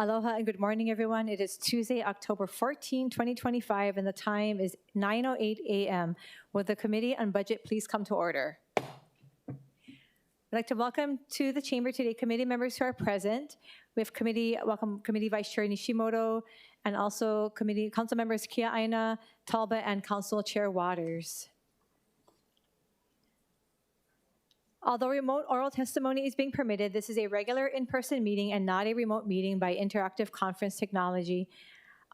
Aloha and good morning, everyone. It is Tuesday, October 14, 2025, and the time is 9:08 a.m. Will the Committee on Budget please come to order? I'd like to welcome to the chamber today committee members who are present. We have welcome Committee Vice Chair Nishimoto, and also Council members Kia Aina, Talbot, and Council Chair Waters. Although remote oral testimony is being permitted, this is a regular in-person meeting and not a remote meeting by interactive conference technology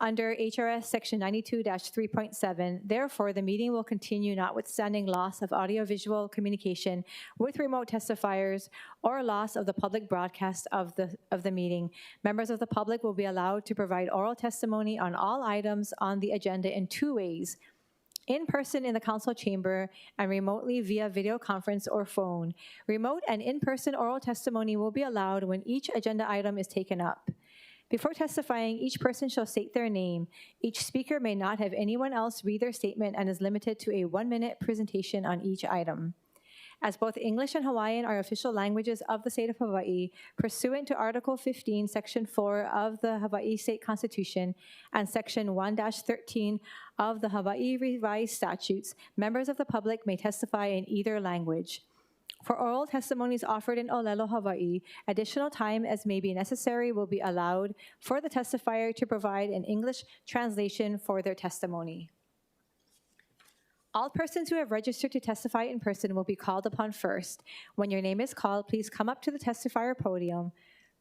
under HRS Section 92-3.7. Therefore, the meeting will continue notwithstanding loss of audiovisual communication with remote testifiers or loss of the public broadcast of the meeting. Members of the public will be allowed to provide oral testimony on all items on the agenda in two ways: in person in the council chamber and remotely via video conference or phone. Remote and in-person oral testimony will be allowed when each agenda item is taken up. Before testifying, each person shall state their name. Each speaker may not have anyone else read their statement and is limited to a 1-minute presentation on each item. As both English and Hawaiian are official languages of the state of Hawaii, pursuant to Article 15, Section 4 of the Hawaii State Constitution and Section 1-13 of the Hawaii Revised Statutes, members of the public may testify in either language. For oral testimonies offered in Olelo, Hawaii, additional time as may be necessary will be allowed for the testifier to provide an English translation for their testimony. All persons who have registered to testify in person will be called upon first. When your name is called, please come up to the testifier podium.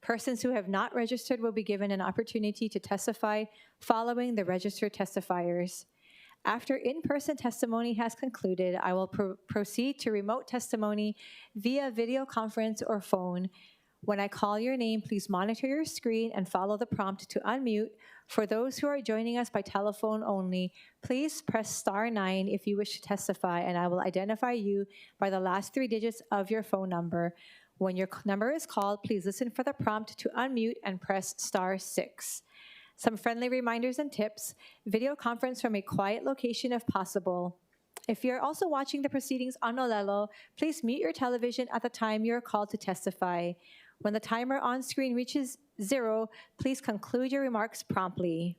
Persons who have not registered will be given an opportunity to testify following the registered testifiers. After in-person testimony has concluded, I will proceed to remote testimony via video conference or phone. When I call your name, please monitor your screen and follow the prompt to unmute. For those who are joining us by telephone only, please press *9 if you wish to testify, and I will identify you by the last 3 digits of your phone number. When your number is called, please listen for the prompt to unmute and press *6. Some friendly reminders and tips: video conference from a quiet location if possible. If you're also watching the proceedings on Olelo, please mute your television at the time you're called to testify. When the timer on screen reaches 0, please conclude your remarks promptly.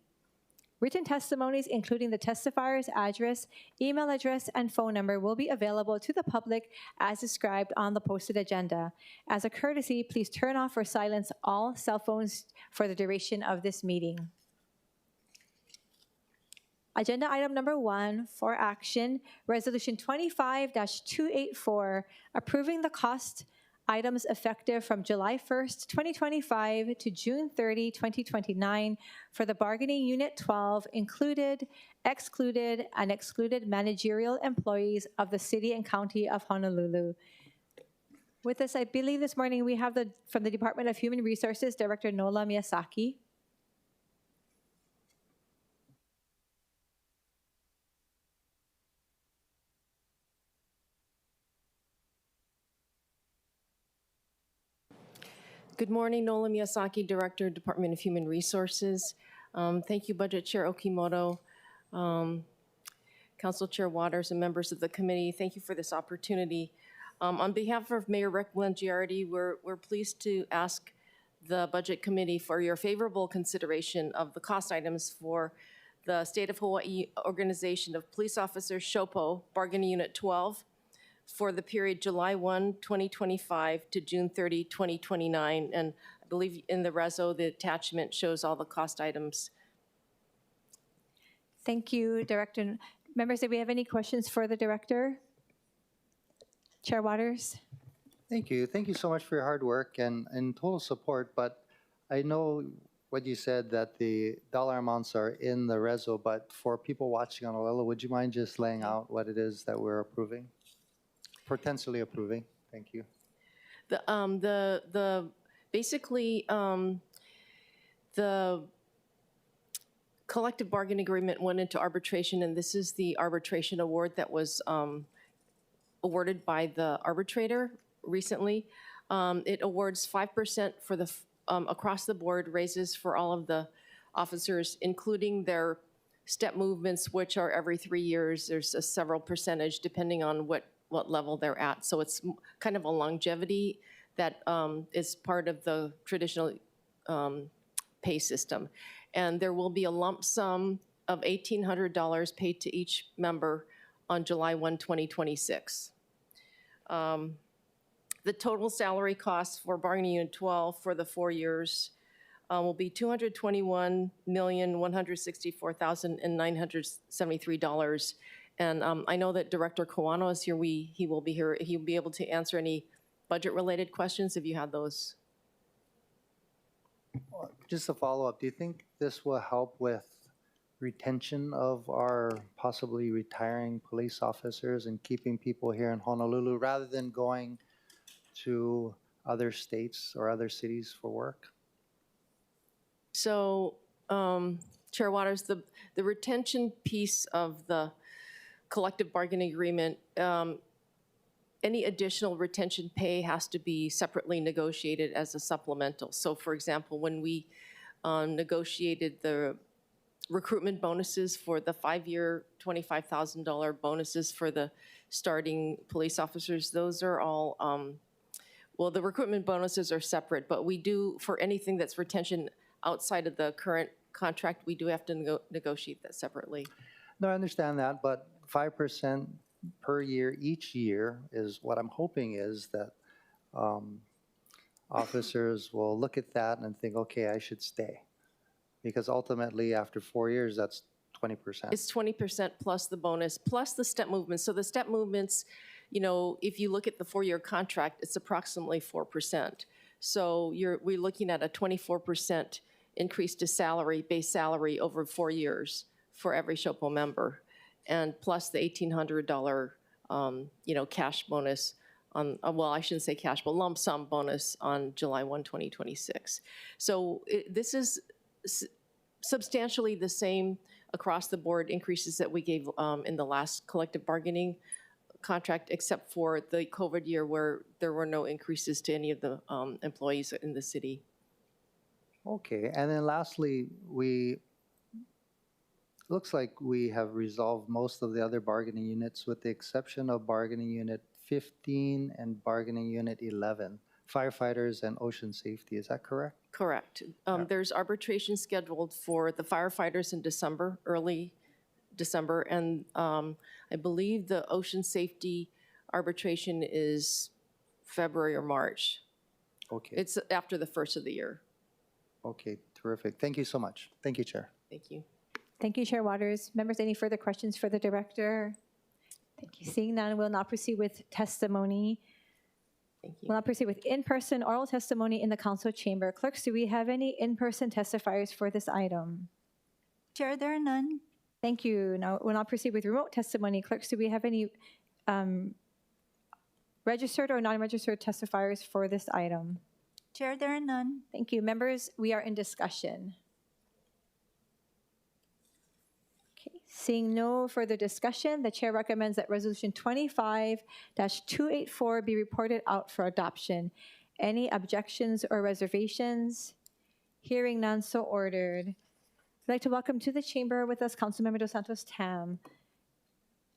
Written testimonies, including the testifier's address, email address, and phone number, will be available to the public as described on the posted agenda. As a courtesy, please turn off or silence all cell phones for the duration of this meeting. Agenda item number 1 for action, Resolution 25-284, approving the cost items effective from July 1st, 2025 to June 30, 2029 for the Bargaining Unit 12 included, excluded, and excluded managerial employees of the City and County of Honolulu. With us, I believe this morning we have from the Department of Human Resources, Director Nola Miyasaki. Good morning, Nola Miyasaki, Director, Department of Human Resources. Thank you, Budget Chair Okimoto, Council Chair Waters, and members of the committee. Thank you for this opportunity. On behalf of Mayor Rick Blangiardi, we're pleased to ask the Budget Committee for your favorable consideration of the cost items for the State of Hawaii Organization of Police Officers, SHOPO, Bargaining Unit 12, for the period July 1, 2025 to June 30, 2029. And I believe in the reso, the attachment shows all the cost items. Thank you, Director. Members, do we have any questions for the Director? Chair Waters? Thank you. Thank you so much for your hard work and total support. But I know what you said, that the dollar amounts are in the reso, but for people watching on Olelo, would you mind just laying out what it is that we're approving? Potentially approving. Thank you. Basically the collective bargaining agreement went into arbitration, and this is the arbitration award that was awarded by the arbitrator recently. It awards 5% for the across the board raises for all of the officers, including their step movements, which are every 3 years. There's a several percentage depending on what level they're at. So it's kind of a longevity that is part of the traditional pay system. And there will be a lump sum of $1,800 paid to each member on July 1, 2026. The total salary costs for bargaining unit 12 for the 4 years will be $221,164,973. And I know that Director Kawano is here. He will be here. He'll be able to answer any budget-related questions if you have those. Just a follow-up, do you think this will help with retention of our possibly retiring police officers and keeping people here in Honolulu rather than going to other states or other cities for work? So, Chair Waters, the retention piece of the collective bargaining agreement, any additional retention pay has to be separately negotiated as a supplemental. So for example, when we negotiated the recruitment bonuses for the 5-year $25,000 bonuses for the starting police officers, those are all, well, the recruitment bonuses are separate, but we do, for anything that's retention outside of the current contract, we do have to negotiate that separately. No, I understand that, but 5% per year each year is what I'm hoping is that officers will look at that and think, okay, I should stay. Because ultimately, after 4 years, that's 20%. It's 20% plus the bonus, plus the step movements. So the step movements, you know, if you look at the 4-year contract, it's approximately 4%. So we're looking at a 24% increase to salary, base salary over 4 years for every SHOPO member, and plus the $1,800, you know, cash bonus on, well, I shouldn't say cash, but lump sum bonus on July 1, 2026. So this is substantially the same across the board increases that we gave in the last collective bargaining contract, except for the COVID year where there were no increases to any of the employees in the city. Okay, and then lastly, looks like we have resolved most of the other bargaining units with the exception of bargaining unit 15 and bargaining unit 11, firefighters and ocean safety. Is that correct? Correct. There's arbitration scheduled for the firefighters in December, early December, and I believe the ocean safety arbitration is February or March. Okay. It's after the first of the year. Okay, terrific. Thank you so much. Thank you, Chair. Thank you. Thank you, Chair Waters. Members, any further questions for the director? Thank you. Seeing none, we'll now proceed with testimony. Thank you. We'll now proceed with in-person oral testimony in the council chamber. Clerks, do we have any in-person testifiers for this item? Chair, there are none. Thank you. Now we'll now proceed with remote testimony. Clerks, do we have any registered or non-registered testifiers for this item? Chair, there are none. Thank you. Members, we are in discussion. Okay. Seeing no further discussion, the chair recommends that Resolution 25-284 be reported out for adoption. Any objections or reservations? Hearing none, so ordered. I'd like to welcome to the chamber with us Councilmember Dos Santos Tam.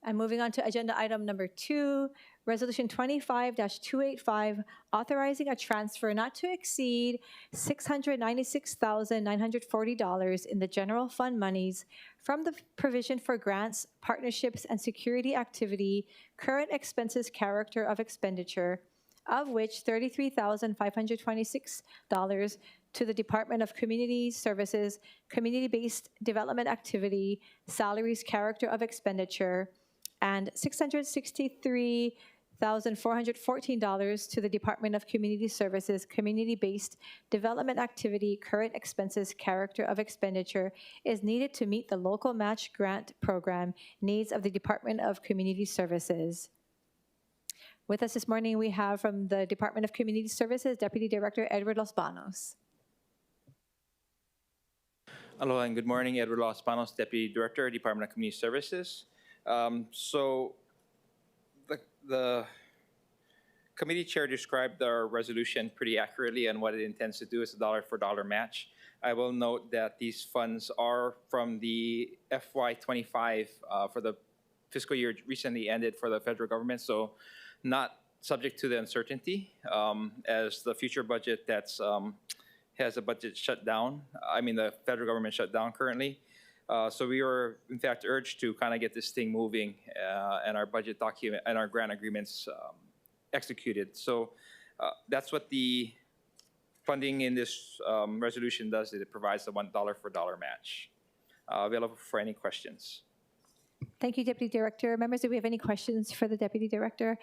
And moving on to agenda item number 2, Resolution 25-285, authorizing a transfer not to exceed $696,940 in the general fund monies from the provision for grants, partnerships, and security activity, current expenses character of expenditure, of which $33,526 to the Department of Community Services, Community-Based Development Activity, Salaries Character of Expenditure, and $663,414 to the Department of Community Services, Community-Based Development Activity, Current Expenses Character of Expenditure is needed to meet the local match grant program needs of the Department of Community Services. With us this morning, we have from the Department of Community Services, Deputy Director Edward Los Banos. Aloha and good morning, Edward Los Banos, Deputy Director, Department of Community Services. So the committee chair described our resolution pretty accurately, and what it intends to do is a dollar-for-dollar match. I will note that these funds are from the FY25 for the fiscal year recently ended for the federal government, so not subject to the uncertainty as the future budget that's has a budget shut down. I mean, the federal government shut down currently. So we were, in fact, urged to kind of get this thing moving and our budget document and our grant agreements executed. So that's what the funding in this resolution does. It provides the $1 for dollar match. Available for any questions. Thank you, Deputy Director. Members, do we have any questions for the Deputy Director?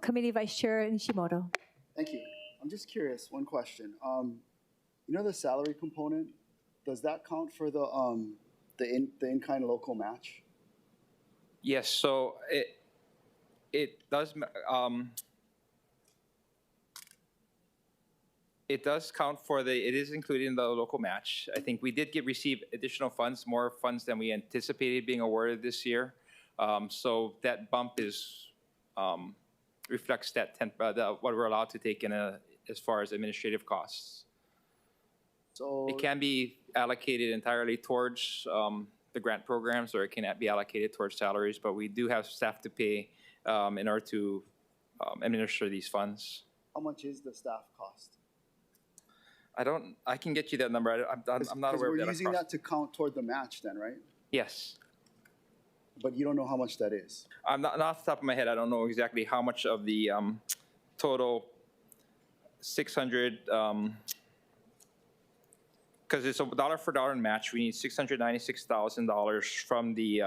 Committee Vice Chair Nishimoto. Thank you. I'm just curious, one question. You know the salary component, does that count for the in-kind local match? Yes, so it does it does count for it is included in the local match. I think we did receive additional funds, more funds than we anticipated being awarded this year. So that bump is reflects that what we're allowed to take in as far as administrative costs. So It can be allocated entirely towards the grant programs, or it can be allocated towards salaries, but we do have staff to pay in order to administer these funds. how much is the staff cost? I can get you that number. I'm not aware of that. We're using across- that to count toward the match then, right? Yes. But you don't know how much that is. I'm not off the top of my head. I don't know exactly how much of the total 600, because it's a dollar for dollar match. We need $696,000 from the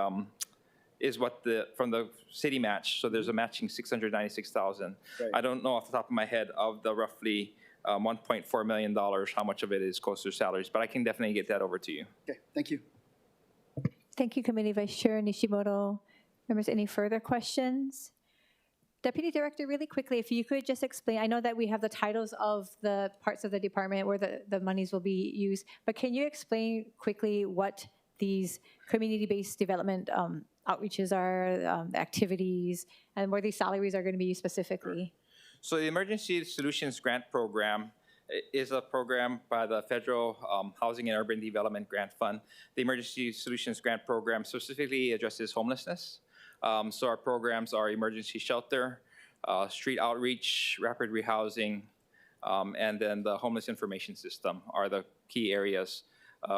from the city match. So there's a matching 696,000. Right. I don't know off the top of my head of the roughly $1.4 million how much of it is goes through salaries, but I can definitely get that over to you. Okay, thank you. Thank you, Committee Vice Chair Nishimoto. Members, any further questions? Deputy Director, really quickly, if you could just explain, I know that we have the titles of the parts of the department where the monies will be used, but can you explain quickly what these community-based development outreaches are, activities, and where these salaries are going to be used specifically? So the Emergency Solutions Grant Program is a program by the Federal Housing and Urban Development Grant Fund. The Emergency Solutions Grant Program specifically addresses homelessness. So our programs are emergency shelter, street outreach, rapid rehousing, and then the homeless information system are the key areas.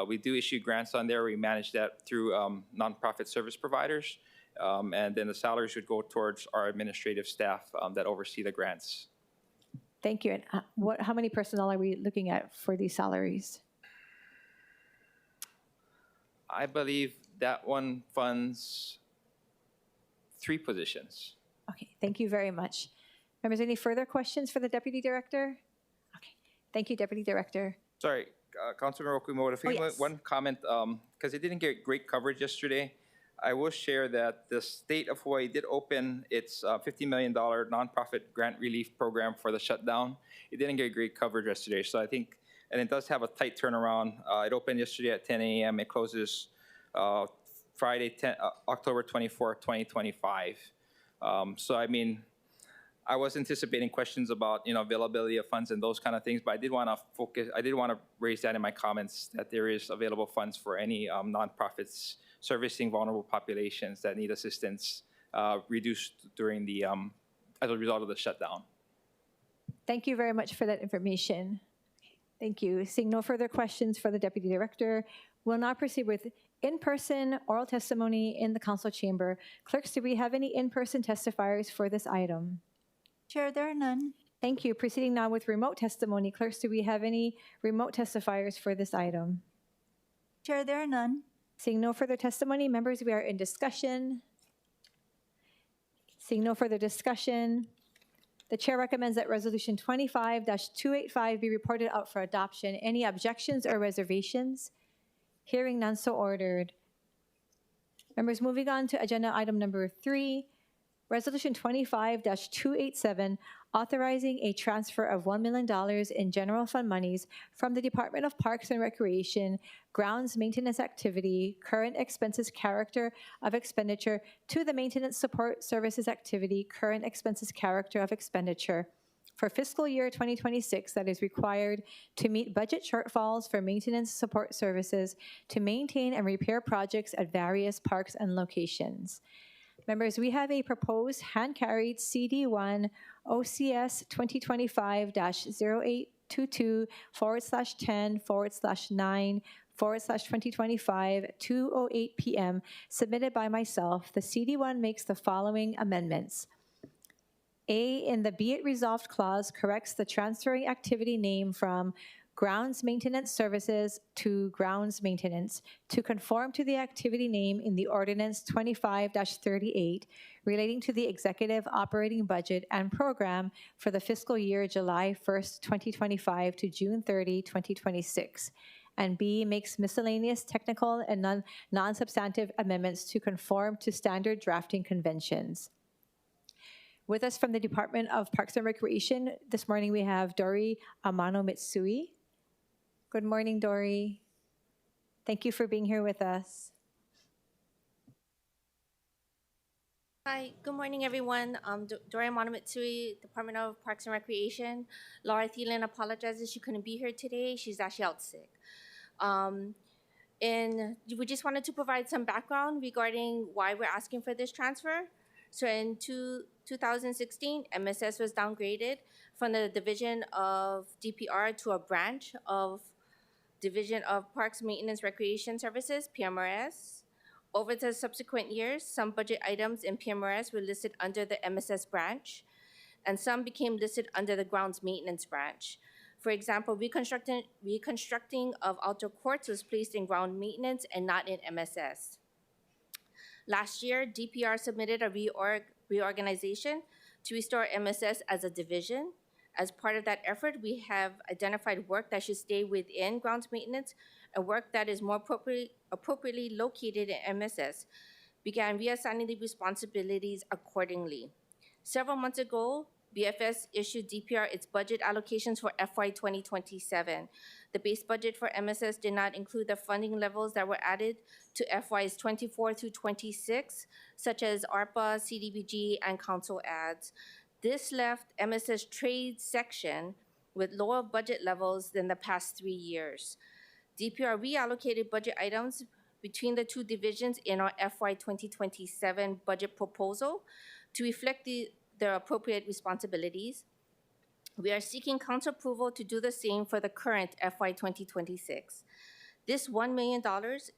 We do issue grants on there. We manage that through nonprofit service providers. And then the salaries would go towards our administrative staff that oversee the grants. Thank you. And how many personnel are we looking at for these salaries? I believe that one funds 3 positions. Okay, thank you very much. Members, any further questions for the Deputy Director? Okay, thank you, Deputy Director. Sorry, Councilman Okumoto, if Oh, you yes. one comment, because it didn't get great coverage yesterday. I will share that the state of Hawaii did open its $50 million nonprofit grant relief program for the shutdown. It didn't get great coverage yesterday, so I think, and it does have a tight turnaround. It opened yesterday at 10 a.m. It closes Friday, October 24, 2025. So I mean, I was anticipating questions about availability of funds and those kind of things, but I did want to raise that in my comments that there is available funds for any nonprofits servicing vulnerable populations that need assistance reduced during the as a result of the shutdown. Thank you very much for that information. Thank you. Seeing no further questions for the Deputy Director, we'll now proceed with in-person oral testimony in the Council chamber. Clerks, do we have any in-person testifiers for this item? Chair, there are none. Thank you. Proceeding now with remote testimony. Clerks, do we have any remote testifiers for this item? Chair, there are none. Seeing no further testimony, members, we are in discussion. Seeing no further discussion, the chair recommends that Resolution 25-285 be reported out for adoption. Any objections or reservations? Hearing none, so ordered. Members, moving on to agenda item number 3, Resolution 25-287, authorizing a transfer of $1 million in general fund monies from the Department of Parks and Recreation, grounds maintenance activity, current expenses character of expenditure to the maintenance support services activity, current expenses character of expenditure for fiscal year 2026 that is required to meet budget shortfalls for maintenance support services to maintain and repair projects at various parks and locations. Members, we have a proposed hand-carried CD1 OCS 2025-08 22/10/9/2025 at 2:08 p.m., submitted by myself, the CD1 makes the following amendments. A, in the be it resolved clause, corrects the transferring activity name from grounds maintenance services to grounds maintenance to conform to the activity name in the ordinance 25-38 relating to the executive operating budget and program for the fiscal year July 1st, 2025 to June 30, 2026. And B, makes miscellaneous technical and non-substantive amendments to conform to standard drafting conventions. With us from the Department of Parks and Recreation, this morning we have Dori Amano Mitsui. Good morning, Dori. Thank you for being here with us. Hi, good morning, everyone. Dori Mitsui, Department of Parks and Recreation. Laura Thielen apologizes she couldn't be here today. She's actually out sick. And we just wanted to provide some background regarding why we're asking for this transfer. So in 2016, MSS was downgraded from the division of DPR to a branch of Division of Parks, Maintenance, Recreation Services, PMRS. Over the subsequent years, some budget items in PMRS were listed under the MSS branch, and some became listed under the Grounds Maintenance branch. For example, reconstructing of outdoor courts was placed in ground maintenance and not in MSS. Last year, DPR submitted a reorganization to restore MSS as a division. As part of that effort, we have identified work that should stay within grounds maintenance and work that is more appropriately located in MSS, began reassigning the responsibilities accordingly. Several months ago, BFS issued DPR its budget allocations for FY 2027. The base budget for MSS did not include the funding levels that were added to FYs 24 through 26, such as ARPA, CDBG, and council ads. This left MSS trade section with lower budget levels than the past 3 years. DPR reallocated budget items between the two divisions in our FY 2027 budget proposal to reflect their appropriate responsibilities. We are seeking council approval to do the same for the current FY 2026. This $1 million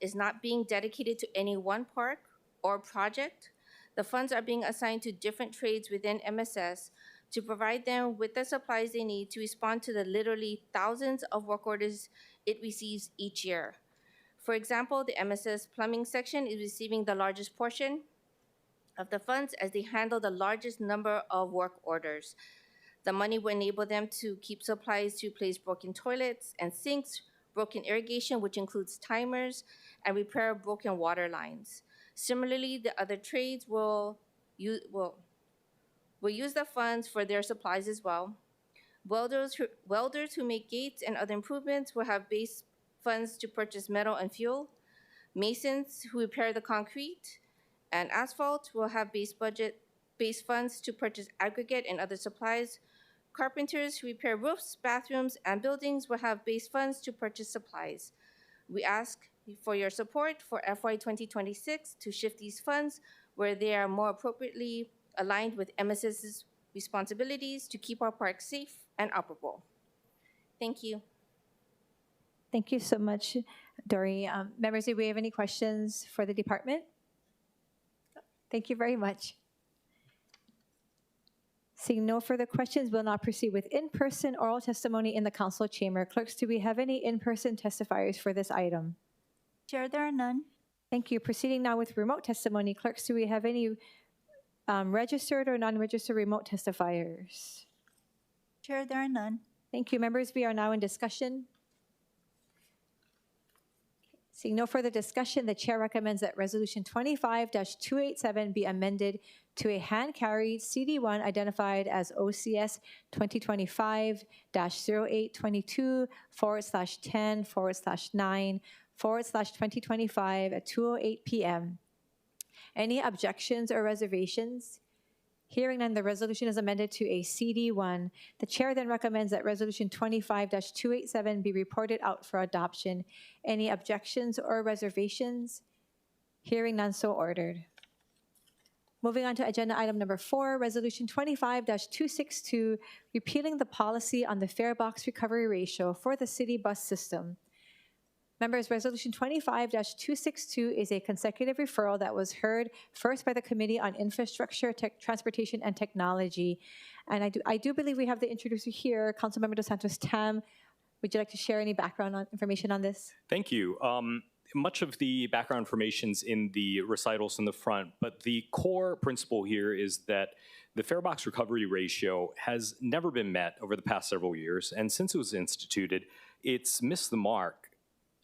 is not being dedicated to any one park or project. The funds are being assigned to different trades within MSS to provide them with the supplies they need to respond to the literally thousands of work orders it receives each year. For example, the MSS plumbing section is receiving the largest portion of the funds as they handle the largest number of work orders. The money will enable them to keep supplies to replace broken toilets and sinks, broken irrigation, which includes timers, and repair broken water lines. Similarly, the other trades will use the funds for their supplies as well. Welders who make gates and other improvements will have base funds to purchase metal and fuel. Masons who repair the concrete and asphalt will have base funds to purchase aggregate and other supplies. Carpenters who repair roofs, bathrooms, and buildings will have base funds to purchase supplies. We ask for your support for FY 2026 to shift these funds where they are more appropriately aligned with MSS's responsibilities to keep our parks safe and operable. Thank you. Thank you so much, Dori. Members, do we have any questions for the department? Thank you very much. Seeing no further questions, we'll now proceed with in-person oral testimony in the council chamber. Clerks, do we have any in-person testifiers for this item? Chair, there are none. Thank you. Proceeding now with remote testimony. Clerks, do we have any registered or non-registered remote testifiers? Chair, there are none. Thank you. Members, we are now in discussion. Seeing no further discussion, the chair recommends that Resolution 25-287 be amended to a hand-carried CD1 identified as OCS 2025-0822/10/9/2025 at 2:08 p.m. Any objections or reservations? Hearing none, the resolution is amended to a CD1. The chair then recommends that Resolution 25-287 be reported out for adoption. Any objections or reservations? Hearing none, so ordered. Moving on to agenda item number 4, Resolution 25-262, repealing the policy on the fare box recovery ratio for the city bus system. Members, Resolution 25-262 is a consecutive referral that was heard first by the Committee on Infrastructure, Transportation, and Technology. And I do believe we have the introducer here, Councilmember Dos Santos Tam. Would you like to share any background information on this? Thank you. Much of the background information's in the recitals in the front, but the core principle here is that the fare box recovery ratio has never been met over the past several years, and since it was instituted, it's missed the mark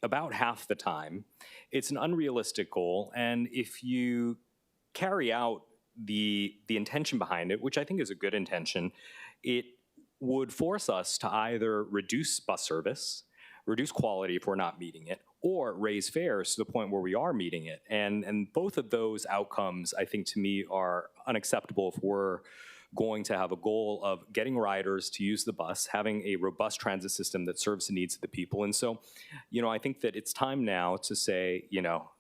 about half the time. It's an unrealistic goal, and if you carry out the intention behind it, which I think is a good intention, it would force us to either reduce bus service, reduce quality if we're not meeting it, or raise fares to the point where we are meeting it. And both of those outcomes, I think, to me, are unacceptable if we're going to have a goal of getting riders to use the bus, having a robust transit system that serves the needs of the people. And so, I think that it's time now to say,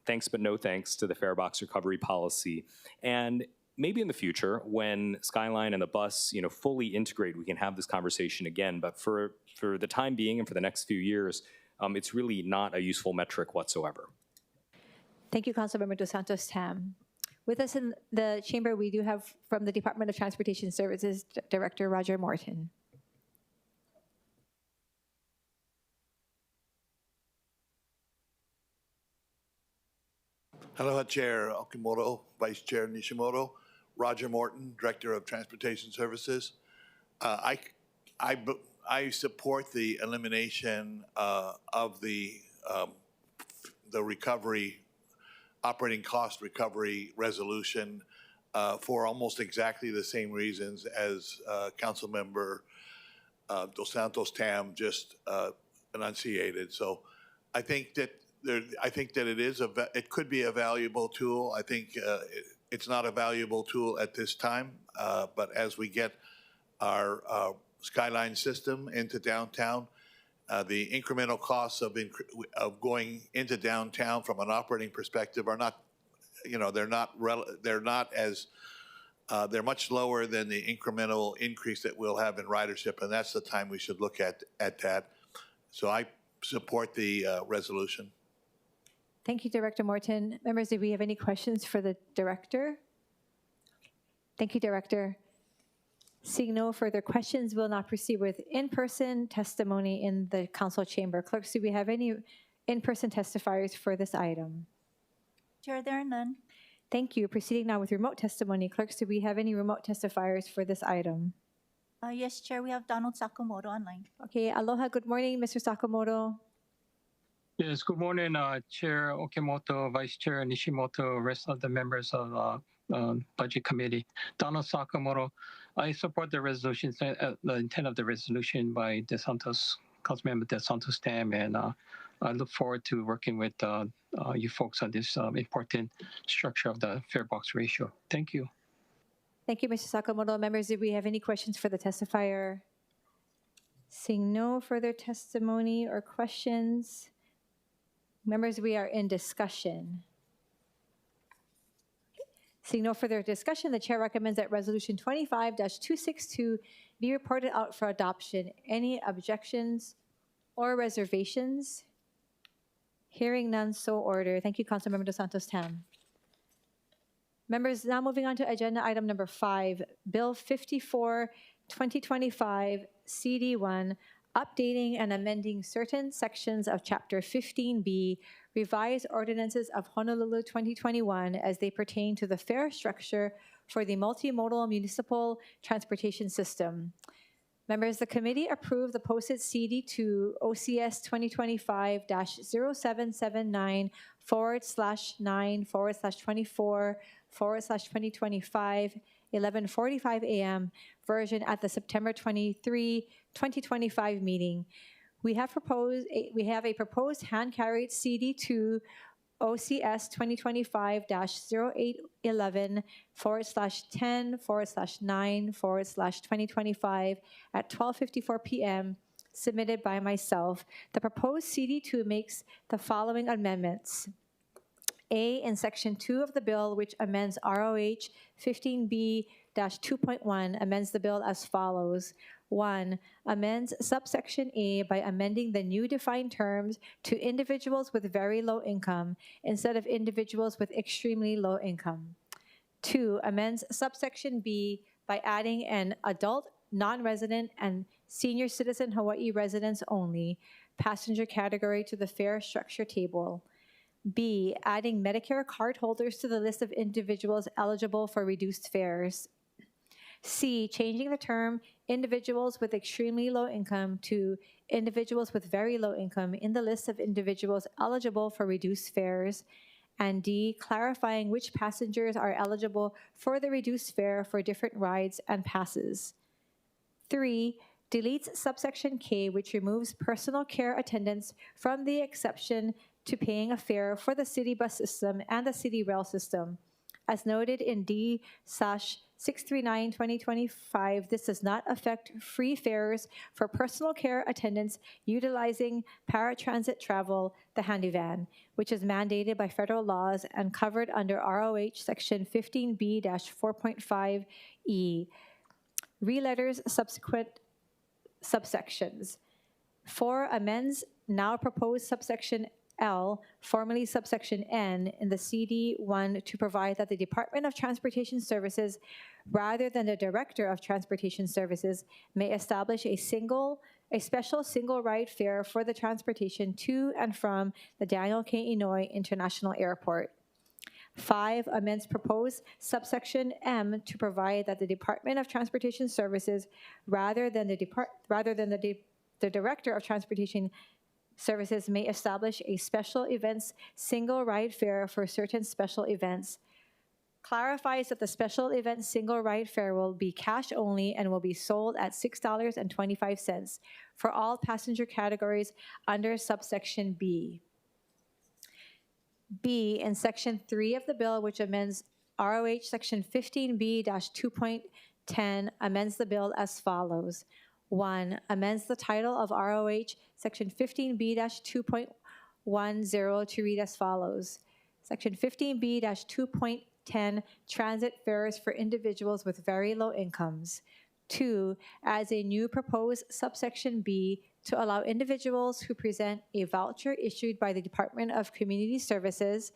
thanks but no thanks to the fare box recovery policy. And maybe in the future, when Skyline and the bus, fully integrate, we can have this conversation again. But for the time being and for the next few years, it's really not a useful metric whatsoever. Thank you, Councilmember Dos Santos Tam. With us in the chamber, we do have from the Department of Transportation Services, Director Roger Morton. Aloha, Chair Okimoto, Vice Chair Nishimoto, Roger Morton, Director of Transportation Services. I support the elimination of the recovery, operating cost recovery resolution for almost exactly the same reasons as Councilmember Dos Santos Tam just enunciated. So I think that it could be a valuable tool. I think it's not a valuable tool at this time, but as we get our Skyline system into downtown, the incremental costs of going into downtown from an operating perspective are not, they're much lower than the incremental increase that we'll have in ridership, and that's the time we should look at that. So I support the resolution. Thank you, Director Morton. Members, do we have any questions for the Director? Thank you, Director. Seeing no further questions, we'll now proceed with in-person testimony in the council chamber. Clerks, do we have any in-person testifiers for this item? Chair, there are none. Thank you. Proceeding now with remote testimony. Clerks, do we have any remote testifiers for this item? Yes, Chair, we have Donald Sakamoto online. Okay, aloha, good morning, Mr. Sakamoto. Yes, good morning, Chair Okimoto, Vice Chair Nishimoto, rest of the members of Budget Committee. Donald Sakamoto. I support the resolution, the intent of the resolution by Councilmember Dos Santos Tam, and I look forward to working with you folks on this important structure of the fare box ratio. Thank you. Thank you, Mr. Sakamoto. Members, do we have any questions for the testifier? Seeing no further testimony or questions, members, we are in discussion. Seeing no further discussion, the chair recommends that Resolution 25-262 be reported out for adoption. Any objections or reservations? Hearing none, so ordered. Thank you, Councilmember Dos Santos Tam. Members, now moving on to agenda item number 5, Bill 54, 2025, CD1, updating and amending certain sections of Chapter 15B, revised ordinances of Honolulu 2021 as they pertain to the fare structure for the multimodal municipal transportation system. Members, the committee approved the posted CD2 OCS 2025-077/9/24/2025 11:45 a.m. version at the September 23, 2025 meeting. We have a proposed hand-carried CD2 OCS 2025-0811/10/9/2025 at 12:54 p.m. submitted by myself. The proposed CD2 makes the following amendments. A, in Section 2 of the bill, which amends ROH 15B-2.1, amends the bill as follows. 1. Amends subsection A by amending the new defined terms to individuals with very low income instead of individuals with extremely low income. 2. Amends subsection B by adding an adult, non-resident, and senior citizen Hawaii residents only passenger category to the fare structure table. B, adding Medicare card holders to the list of individuals eligible for reduced fares. C, changing the term individuals with extremely low income to individuals with very low income in the list of individuals eligible for reduced fares. And D, clarifying which passengers are eligible for the reduced fare for different rides and passes. 3, deletes subsection K, which removes personal care attendants from the exception to paying a fare for the city bus system and the city rail system. As noted in D/639/2025, this does not affect free fares for personal care attendants utilizing paratransit travel, the handy van, which is mandated by federal laws and covered under ROH Section 15B-4.5E. Re-letters subsequent subsections. 4, amends now proposed subsection L, formerly subsection N, in the CD1 to provide that the Department of Transportation Services, rather than the Director of Transportation Services, may establish a special single ride fare for the transportation to and from the Daniel K. Inouye International Airport. 5, amends proposed subsection M to provide that the Department of Transportation Services, rather than the Director of Transportation Services, may establish a special events single ride fare for certain special events. Clarifies that the special event single ride fare will be cash only and will be sold at $6.25 for all passenger categories under subsection B. B, in Section 3 of the bill, which amends ROH Section 15B-2.10, amends the bill as follows. 1, amends the title of ROH Section 15B-2.10 to read as follows. Section 15B-2.10, transit fares for individuals with very low incomes. 2, adds a new proposed subsection B to allow individuals who present a voucher issued by the Department of Community Services,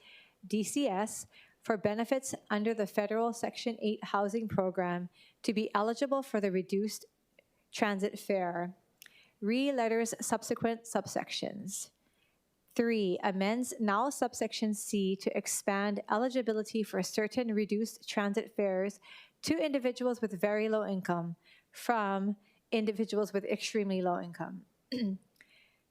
DCS, for benefits under the federal Section 8 housing program to be eligible for the reduced transit fare. Re-letters subsequent subsections. 3, amends now subsection C to expand eligibility for certain reduced transit fares to individuals with very low income from individuals with extremely low income.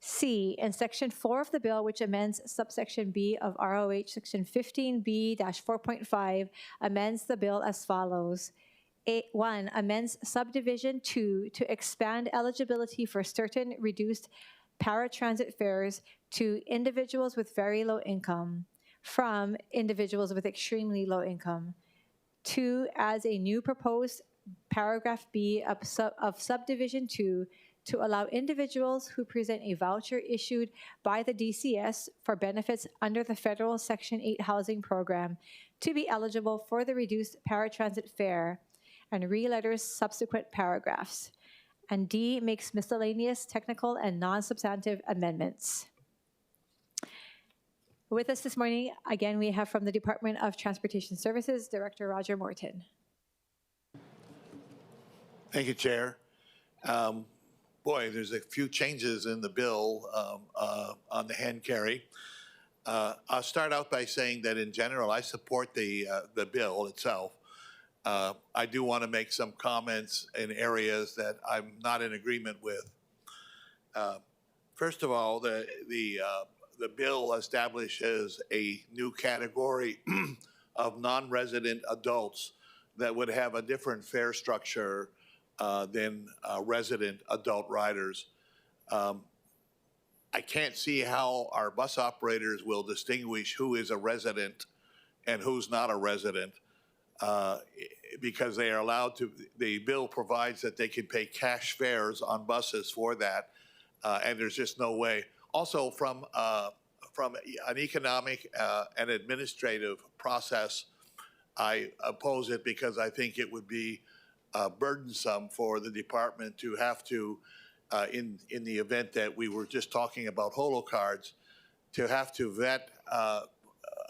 C, in Section 4 of the bill, which amends subsection B of ROH Section 15B-4.5, amends the bill as follows. 1, amends subdivision 2 to expand eligibility for certain reduced paratransit fares to individuals with very low income from individuals with extremely low income. 2, adds a new proposed paragraph B of subdivision 2 to allow individuals who present a voucher issued by the DCS for benefits under the federal Section 8 housing program to be eligible for the reduced paratransit fare, and re-letters subsequent paragraphs. And D, makes miscellaneous technical and non-substantive amendments. With us this morning, again, we have from the Department of Transportation Services, Director Roger Morton. Thank you, Chair. Boy, there's a few changes in the bill on the hand carry. I'll start out by saying that in general, I support the bill itself. I do want to make some comments in areas that I'm not in agreement with. First of all, the bill establishes a new category of non-resident adults that would have a different fare structure than resident adult riders. I can't see how our bus operators will distinguish who is a resident and who's not a resident. Because they are allowed to, the bill provides that they can pay cash fares on buses for that, and there's just no way. Also, from from an economic and administrative process, I oppose it because I think it would be burdensome for the department to have to, in the event that we were just talking about holo cards, to have to vet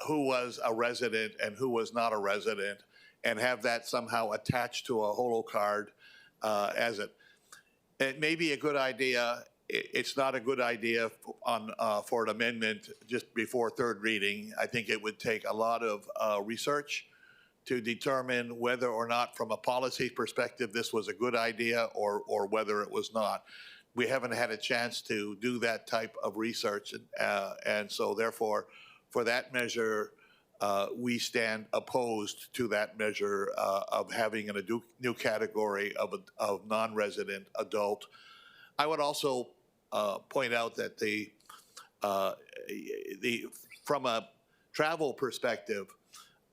who was a resident and who was not a resident, and have that somehow attached to a holo card as it. It may be a good idea. It's not a good idea for an amendment just before third reading. I think it would take a lot of research to determine whether or not, from a policy perspective, this was a good idea or whether it was not. We haven't had a chance to do that type of research, and so therefore, for that measure, we stand opposed to that measure of having a new category of non-resident adult. I would also point out that from a travel perspective,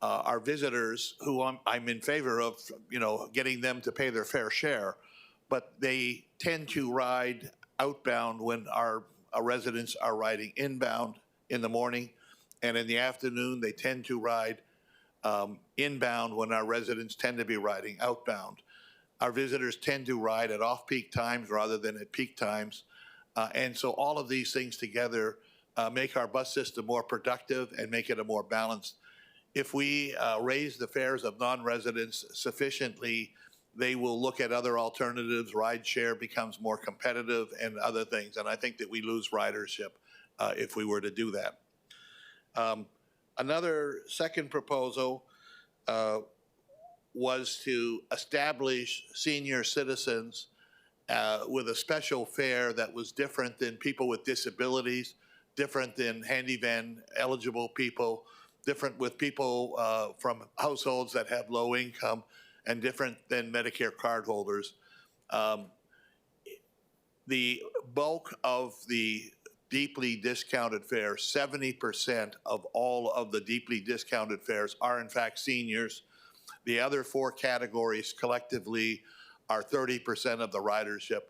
our visitors, who I'm in favor of, getting them to pay their fair share, but they tend to ride outbound when our residents are riding inbound in the morning, and in the afternoon they tend to ride inbound when our residents tend to be riding outbound. Our visitors tend to ride at off-peak times rather than at peak times, and so all of these things together make our bus system more productive and make it a more balanced. If we raise the fares of non-residents sufficiently, they will look at other alternatives. Ride share becomes more competitive and other things. And I think that we lose ridership if we were to do that. Another second proposal was to establish senior citizens with a special fare that was different than people with disabilities, different than handy van eligible people, different with people from households that have low income, and different than Medicare cardholders. The bulk of the deeply discounted fares, 70% of all of the deeply discounted fares are in fact seniors. The other four categories collectively are 30% of the ridership.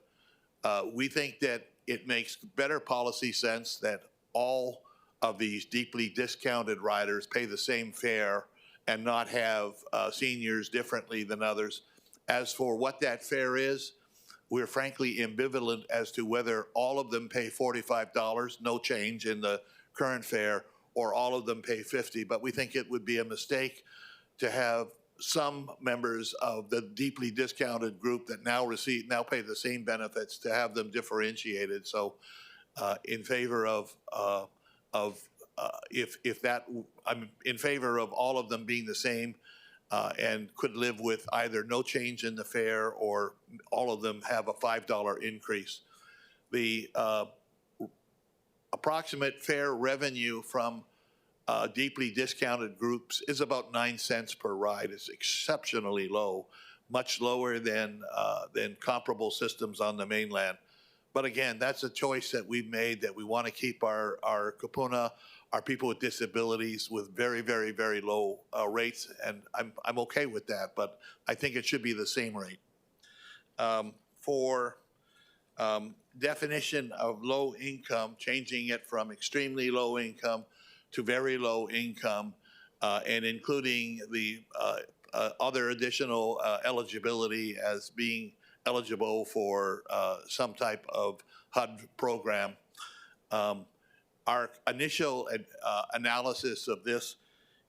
We think that it makes better policy sense that all of these deeply discounted riders pay the same fare and not have seniors differently than others. As for what that fare is, we're frankly ambivalent as to whether all of them pay $45, no change in the current fare, or all of them pay $50. But we think it would be a mistake to have some members of the deeply discounted group that now pay the same benefits, to have them differentiated. So, in favor of I'm in favor of all of them being the same, and could live with either no change in the fare or all of them have a $5 increase. The approximate fare revenue from deeply discounted groups is about 9 cents per ride. It's exceptionally low, much lower than comparable systems on the mainland. But again, that's a choice that we've made, that we want to keep our kupuna, our people with disabilities, with very, very, very low rates, and I'm okay with that, but I think it should be the same rate. For definition of low income, changing it from extremely low income to very low income, and including the other additional eligibility as being eligible for some type of HUD program. Our initial analysis of this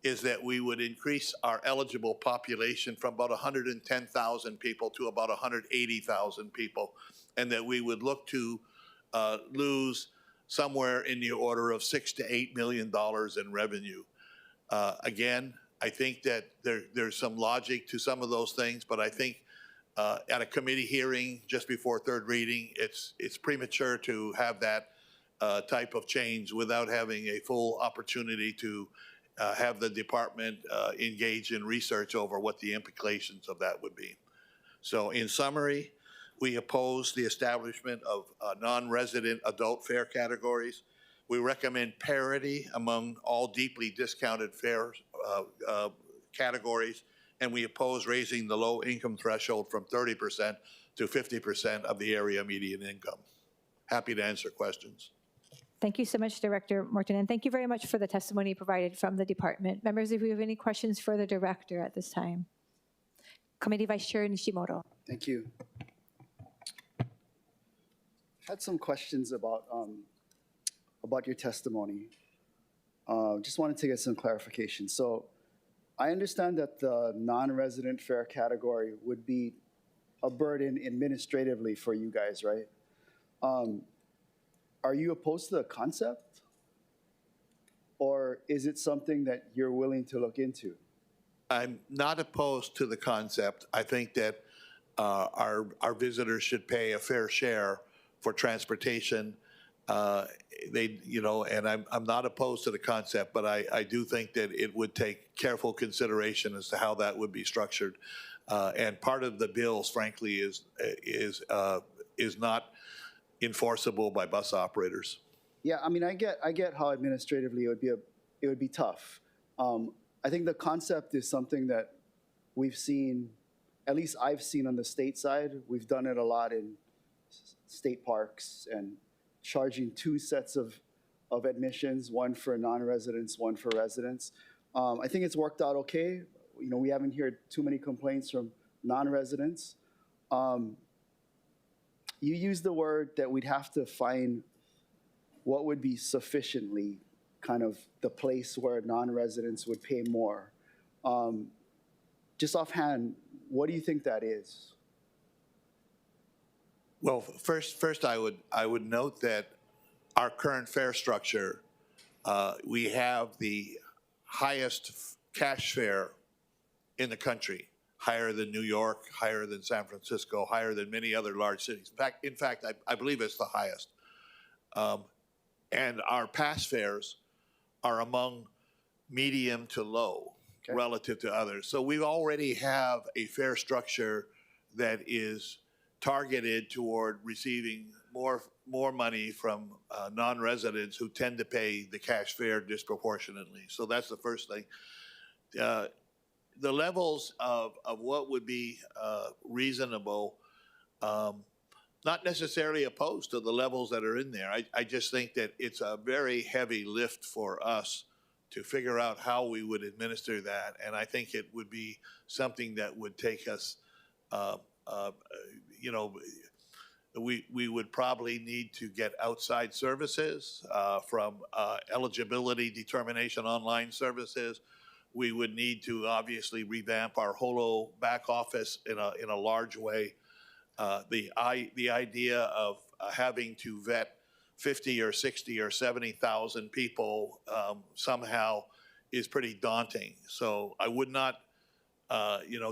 is that we would increase our eligible population from about 110,000 people to about 180,000 people, and that we would look to lose somewhere in the order of $6 to $8 million in revenue. Again, I think that there's some logic to some of those things, but I think at a committee hearing just before third reading, it's premature to have that type of change without having a full opportunity to have the department engage in research over what the implications of that would be. So in summary, we oppose the establishment of non-resident adult fare categories. We recommend parity among all deeply discounted fare categories, and we oppose raising the low income threshold from 30% to 50% of the area median income. Happy to answer questions. Thank you so much, Director Morton, and thank you very much for the testimony provided from the department. Members, if you have any questions for the director at this time. Committee Vice Chair Nishimoto. Thank you. Had some questions about your testimony. Just wanted to get some clarification. So I understand that the non-resident fare category would be a burden administratively for you guys, right? Are you opposed to the concept? Or is it something that you're willing to look into? I'm not opposed to the concept. I think that our visitors should pay a fair share for transportation. And I'm not opposed to the concept, but I do think that it would take careful consideration as to how that would be structured. And part of the bills, frankly, is not enforceable by bus operators. Yeah, I mean, I get how administratively it would be tough. I think the concept is something that we've seen, at least I've seen on the state side. We've done it a lot in state parks and charging two sets of admissions, one for non-residents, one for residents. I think it's worked out okay. We haven't heard too many complaints from non-residents. You used the word that we'd have to find what would be sufficiently kind of the place where non-residents would pay more. Just offhand, what do you think that is? Well, first I would note that our current fare structure, we have the highest cash fare in the country, higher than New York, higher than San Francisco, higher than many other large cities. In fact, I believe it's the highest. And our pass fares are among medium to low relative to others. So we already have a fare structure that is targeted toward receiving more money from non-residents who tend to pay the cash fare disproportionately. So that's the first thing. The levels of what would be reasonable, not necessarily opposed to the levels that are in there. I just think that it's a very heavy lift for us to figure out how we would administer that. And I think it would be something that would take us, we would probably need to get outside services from eligibility determination online services. We would need to obviously revamp our HOLO back office in a large way. The idea of having to vet 50 or 60 or 70,000 people somehow is pretty daunting. So I would not,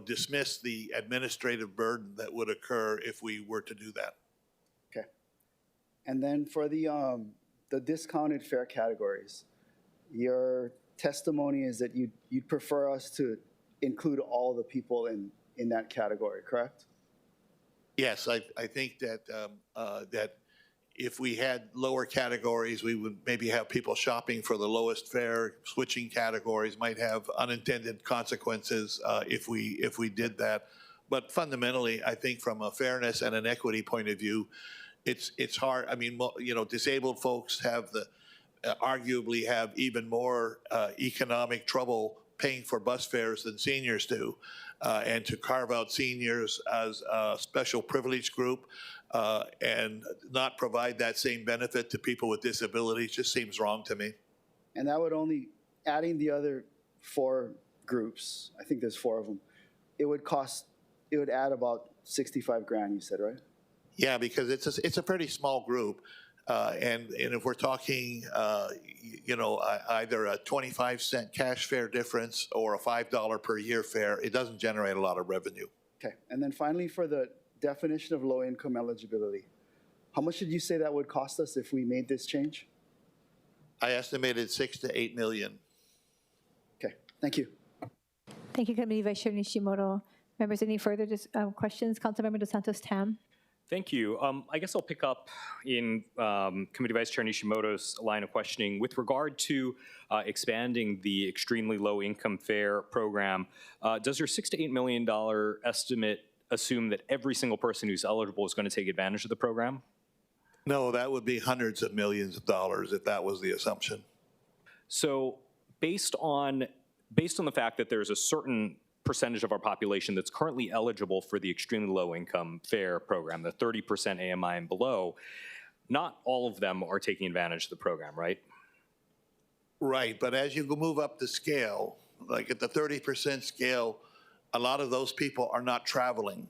dismiss the administrative burden that would occur if we were to do that. Okay. And then for the discounted fare categories, your testimony is that you'd prefer us to include all the people in that category, correct? Yes, I think that that if we had lower categories, we would maybe have people shopping for the lowest fare. Switching categories might have unintended consequences if we did that. But fundamentally, I think from a fairness and an equity point of view, it's hard. I mean, disabled folks have arguably have even more economic trouble paying for bus fares than seniors do. And to carve out seniors as a special privileged group and not provide that same benefit to people with disabilities just seems wrong to me. And that would only, adding the other 4 groups, I think there's 4 of them, it would add about 65 grand, you said, right? Yeah, because it's a pretty small group. And if we're talking, either a 25-cent cash fare difference or a $5 per year fare, it doesn't generate a lot of revenue. Okay. And then finally, for the definition of low-income eligibility, how much did you say that would cost us if we made this change? I estimated $6 to $8 million. Okay. Thank you. Thank you, Committee Vice Chair Nishimoto. Members, any further questions? Councilmember Dos Santos Tam. Thank you. I guess I'll pick up in Committee Vice Chair Nishimoto's line of questioning. With regard to expanding the extremely low income fare program, does your $6 to $8 million estimate assume that every single person who's eligible is going to take advantage of the program? No, that would be hundreds of millions of dollars if that was the assumption. So based on the fact that there's a certain percentage of our population that's currently eligible for the extremely low income fare program, the 30% AMI and below, not all of them are taking advantage of the program, right? Right, but as you move up the scale, like at the 30% scale, a lot of those people are not traveling.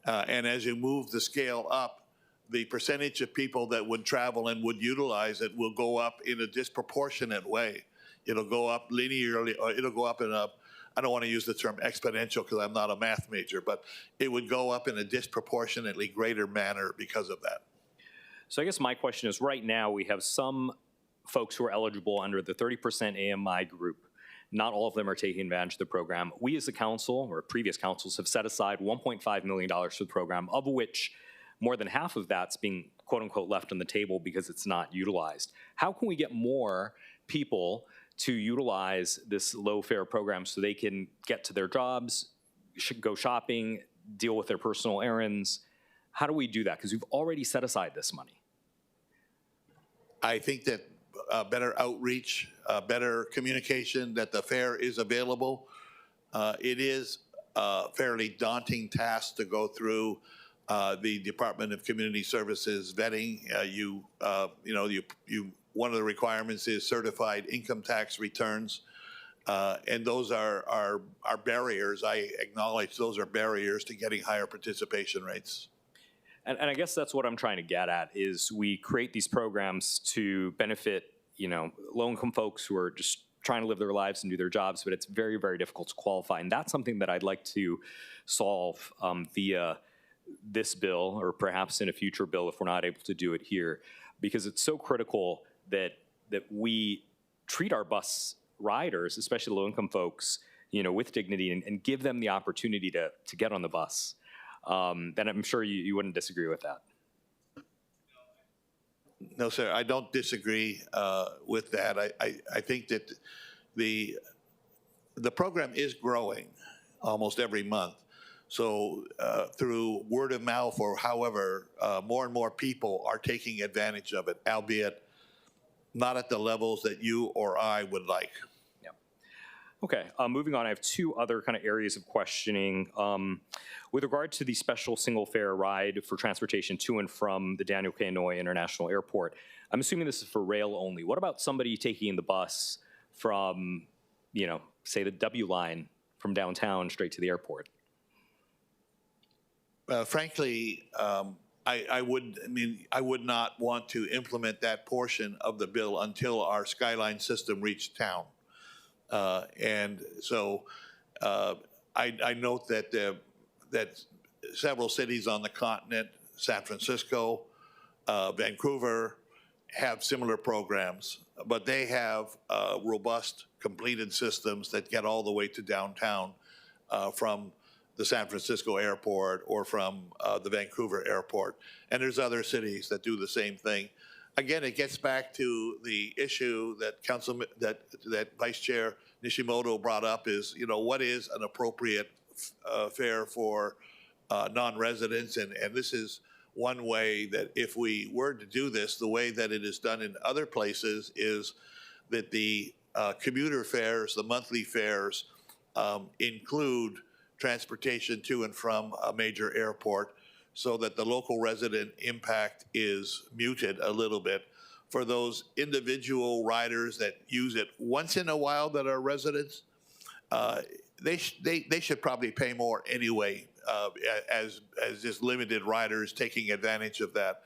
And as you move the scale up, the percentage of people that would travel and would utilize it will go up in a disproportionate way. It'll go up linearly, or it'll go up in a, I don't want to use the term exponential because I'm not a math major, but it would go up in a disproportionately greater manner because of that. So I guess my question is, right now we have some folks who are eligible under the 30% AMI group. Not all of them are taking advantage of the program. We as a council, or previous councils, have set aside $1.5 million for the program, of which more than half of that's being quote unquote left on the table because it's not utilized. How can we get more people to utilize this low fare program so they can get to their jobs, go shopping, deal with their personal errands? How do we do that? Because we've already set aside this money. I think that better outreach, better communication that the fare is available. It is a fairly daunting task to go through the Department of Community Services vetting. One of the requirements is certified income tax returns, and those are barriers. I acknowledge those are barriers to getting higher participation rates. And I guess that's what I'm trying to get at, is we create these programs to benefit, low-income folks who are just trying to live their lives and do their jobs, but it's very, very difficult to qualify. And that's something that I'd like to solve via this bill, or perhaps in a future bill if we're not able to do it here, because it's so critical that we treat our bus riders, especially low-income folks, with dignity and give them the opportunity to get on the bus. And I'm sure you wouldn't disagree with that. No, sir, I don't disagree with that. I think that the program is growing almost every month. So through word of mouth or however, more and more people are taking advantage of it, albeit not at the levels that you or I would like. Yeah. Okay, moving on, I have two other kind of areas of questioning. With regard to the special single fare ride for transportation to and from the Daniel K. Inouye International Airport, I'm assuming this is for rail only. What about somebody taking the bus from, say the W line from downtown straight to the airport? Frankly, I would not want to implement that portion of the bill until our Skyline system reached town. And so I note that several cities on the continent, San Francisco, Vancouver, have similar programs, but they have robust, completed systems that get all the way to downtown from the San Francisco airport or from the Vancouver airport. And there's other cities that do the same thing. Again, it gets back to the issue that that Vice Chair Nishimoto brought up is, what is an appropriate fare for non-residents? And this is one way that if we were to do this, the way that it is done in other places is that the commuter fares, the monthly fares, include transportation to and from a major airport so that the local resident impact is muted a little bit. For those individual riders that use it once in a while that are residents, they should probably pay more anyway as just limited riders taking advantage of that.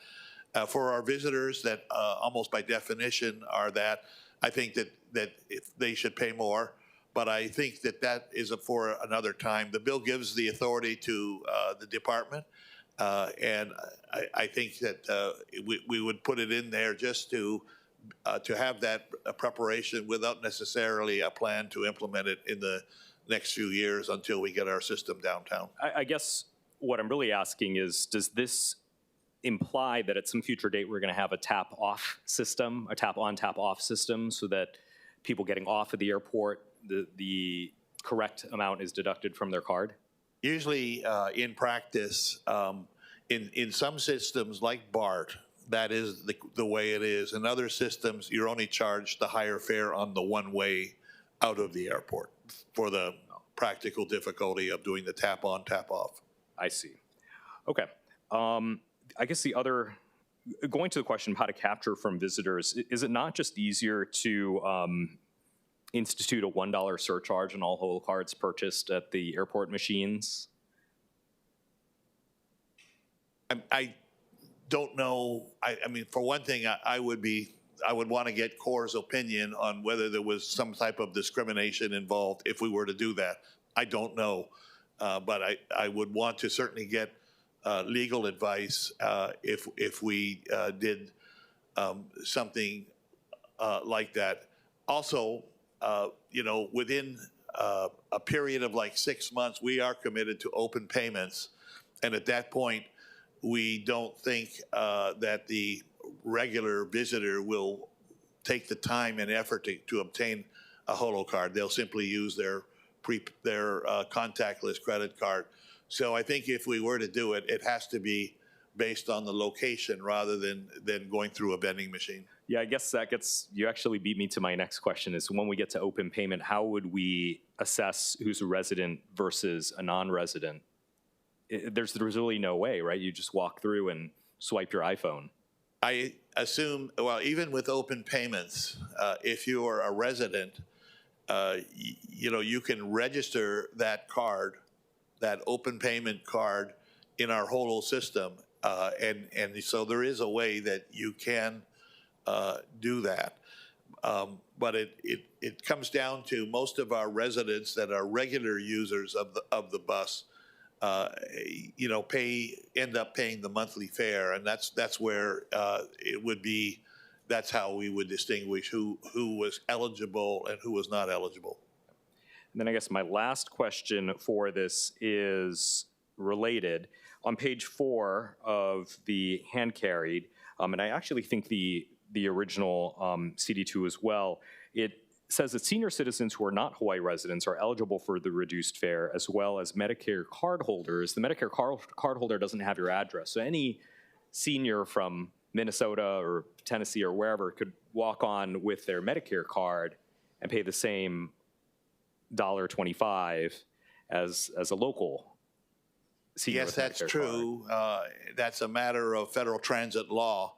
For our visitors that almost by definition are that, I think that if they should pay more. But I think that is for another time. The bill gives the authority to the department, and I think that we would put it in there just to have that preparation without necessarily a plan to implement it in the next few years until we get our system downtown. I guess what I'm really asking is, does this imply that at some future date we're going to have a tap-off system, a tap-on, tap-off system, so that people getting off at the airport, the correct amount is deducted from their card? Usually in practice, in some systems like BART, that is the way it is. In other systems, you're only charged the higher fare on the one way out of the airport for the practical difficulty of doing the tap on, tap off. I see. Okay. I guess going to the question of how to capture from visitors, is it not just easier to institute a $1 surcharge on all Holo cards purchased at the airport machines? I don't know. I mean, for one thing, I would want to get CORE's opinion on whether there was some type of discrimination involved if we were to do that. I don't know. But I would want to certainly get legal advice if we did something like that. Also, within a period of like 6 months, we are committed to open payments. And at that point, we don't think that the regular visitor will take the time and effort to obtain a Holo card. They'll simply use their contactless credit card. So I think if we were to do it, it has to be based on the location rather than going through a vending machine. Yeah, I guess you actually beat me to my next question is when we get to open payment, how would we assess who's a resident versus a non-resident? There's really no way, right? You just walk through and swipe your iPhone. I assume, well, even with open payments, if you are a resident, you can register that card, that open payment card, in our Holo system, and so there is a way that you can do that. But it comes down to most of our residents that are regular users of the bus, end up paying the monthly fare, and that's where it would be. That's how we would distinguish who was eligible and who was not eligible. And then I guess my last question for this is related. On page 4 of the hand carried, and I actually think the original CD2 as well, it says that senior citizens who are not Hawaii residents are eligible for the reduced fare, as well as Medicare card holders. The Medicare card holder doesn't have your address, so any senior from Minnesota or Tennessee or wherever could walk on with their Medicare card and pay the same $1.25 as a local senior. Yes, that's true. That's a matter of federal transit law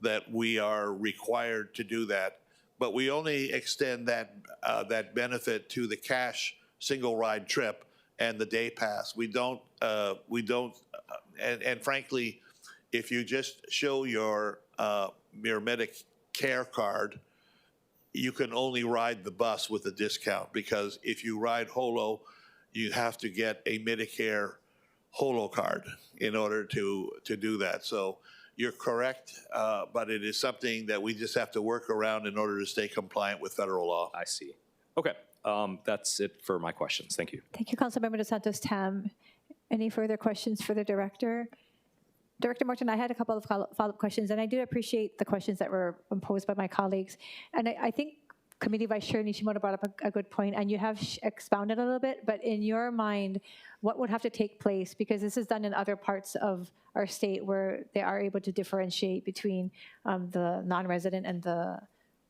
that we are required to do that. But we only extend that benefit to the cash single ride trip and the day pass. We don't, and frankly, if you just show your Medicare card, you can only ride the bus with a discount, because if you ride Holo, you have to get a Medicare Holo card in order to do that. So you're correct, but it is something that we just have to work around in order to stay compliant with federal law. I see. Okay, that's it for my questions. Thank you. Thank you, Councilmember Dos Santos Tam. Any further questions for the director? Director Morton, I had a couple of follow-up questions, and I do appreciate the questions that were posed by my colleagues. And I think Committee Vice Chair Nishimoto brought up a good point, and you have expounded a little bit, but in your mind, what would have to take place? Because this is done in other parts of our state where they are able to differentiate between the non-resident and the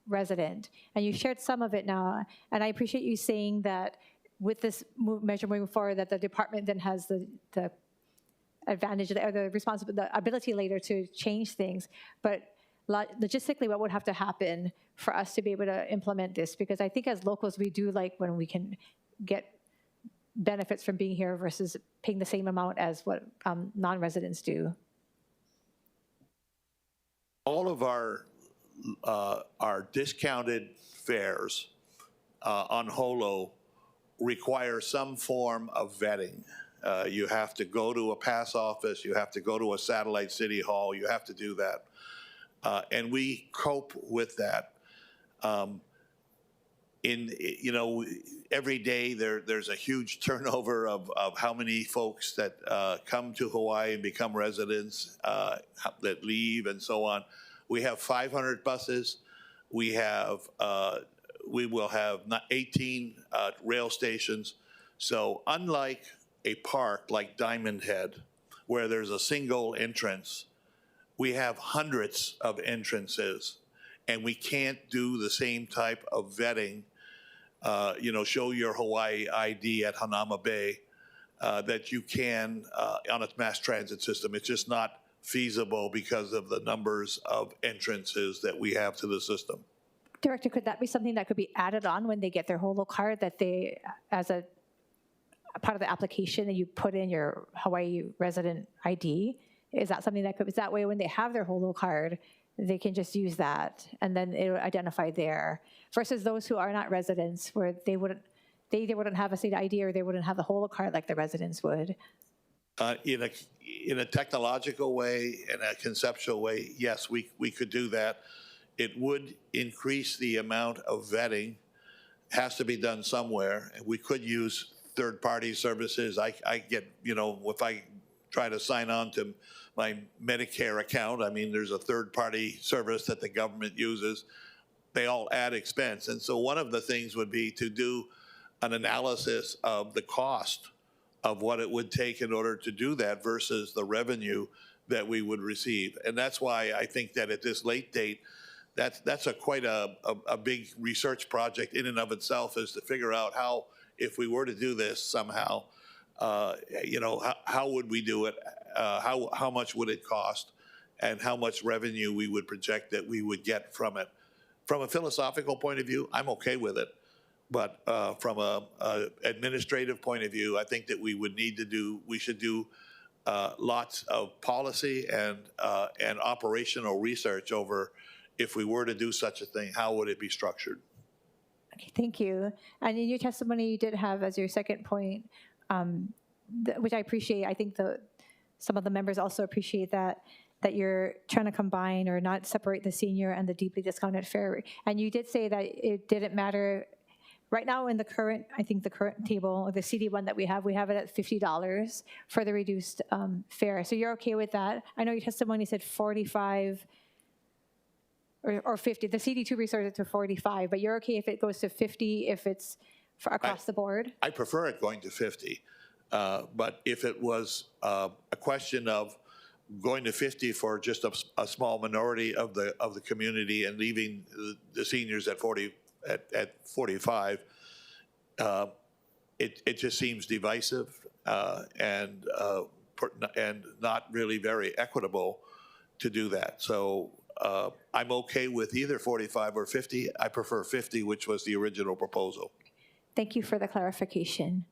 resident. And you shared some of it now, and I appreciate you saying that with this measure moving forward, that the department then has the advantage or the ability later to change things. But logistically, what would have to happen for us to be able to implement this? Because I think as locals, we do like when we can get benefits from being here versus paying the same amount as what non-residents do. All of our discounted fares on Holo require some form of vetting. You have to go to a pass office, you have to go to a satellite city hall, you have to do that. And we cope with that. Every day there's a huge turnover of how many folks that come to Hawaii and become residents, that leave and so on. We have 500 buses. We will have 18 rail stations. So unlike a park like Diamond Head, where there's a single entrance, we have hundreds of entrances, and we can't do the same type of vetting, show your Hawaii ID at Hanauma Bay, that you can on a mass transit system. It's just not feasible because of the numbers of entrances that we have to the system. Director, could that be something that could be added on when they get their holo card, that they, as a part of the application, that you put in your Hawaii resident ID? Is that something that could, is that way when they have their holo card, they can just use that and then it will identify there, versus those who are not residents, where they either wouldn't have a state ID or they wouldn't have the holo card like the residents would? In a technological way, in a conceptual way, yes, we could do that. It would increase the amount of vetting. Has to be done somewhere. We could use third-party services. I get, if I try to sign on to my Medicare account, I mean, there's a third-party service that the government uses. They all add expense. And so one of the things would be to do an analysis of the cost of what it would take in order to do that versus the revenue that we would receive. And that's why I think that at this late date, that's quite a big research project in and of itself, is to figure out how, if we were to do this somehow, how would we do it? How much would it cost? And how much revenue we would project that we would get from it. From a philosophical point of view, I'm okay with it. But from a administrative point of view, I think that we should do lots of policy and operational research over, if we were to do such a thing, how would it be structured? Okay, thank you. And in your testimony, you did have as your second point, which I appreciate. I think some of the members also appreciate that you're trying to combine or not separate the senior and the deeply discounted fare. And you did say that it didn't matter. Right now in the current table, the CD1 that we have it at $50 for the reduced fare. So you're okay with that? I know your testimony said 45 or 50. The CD2 resorted it to 45, but you're okay if it goes to 50 if it's across the board? I prefer it going to 50, but if it was a question of going to 50 for just a small minority of the community and leaving the seniors at 45, it just seems divisive and not really very equitable to do that. So I'm okay with either 45 or 50. I prefer 50, which was the original proposal. Thank you for the clarification.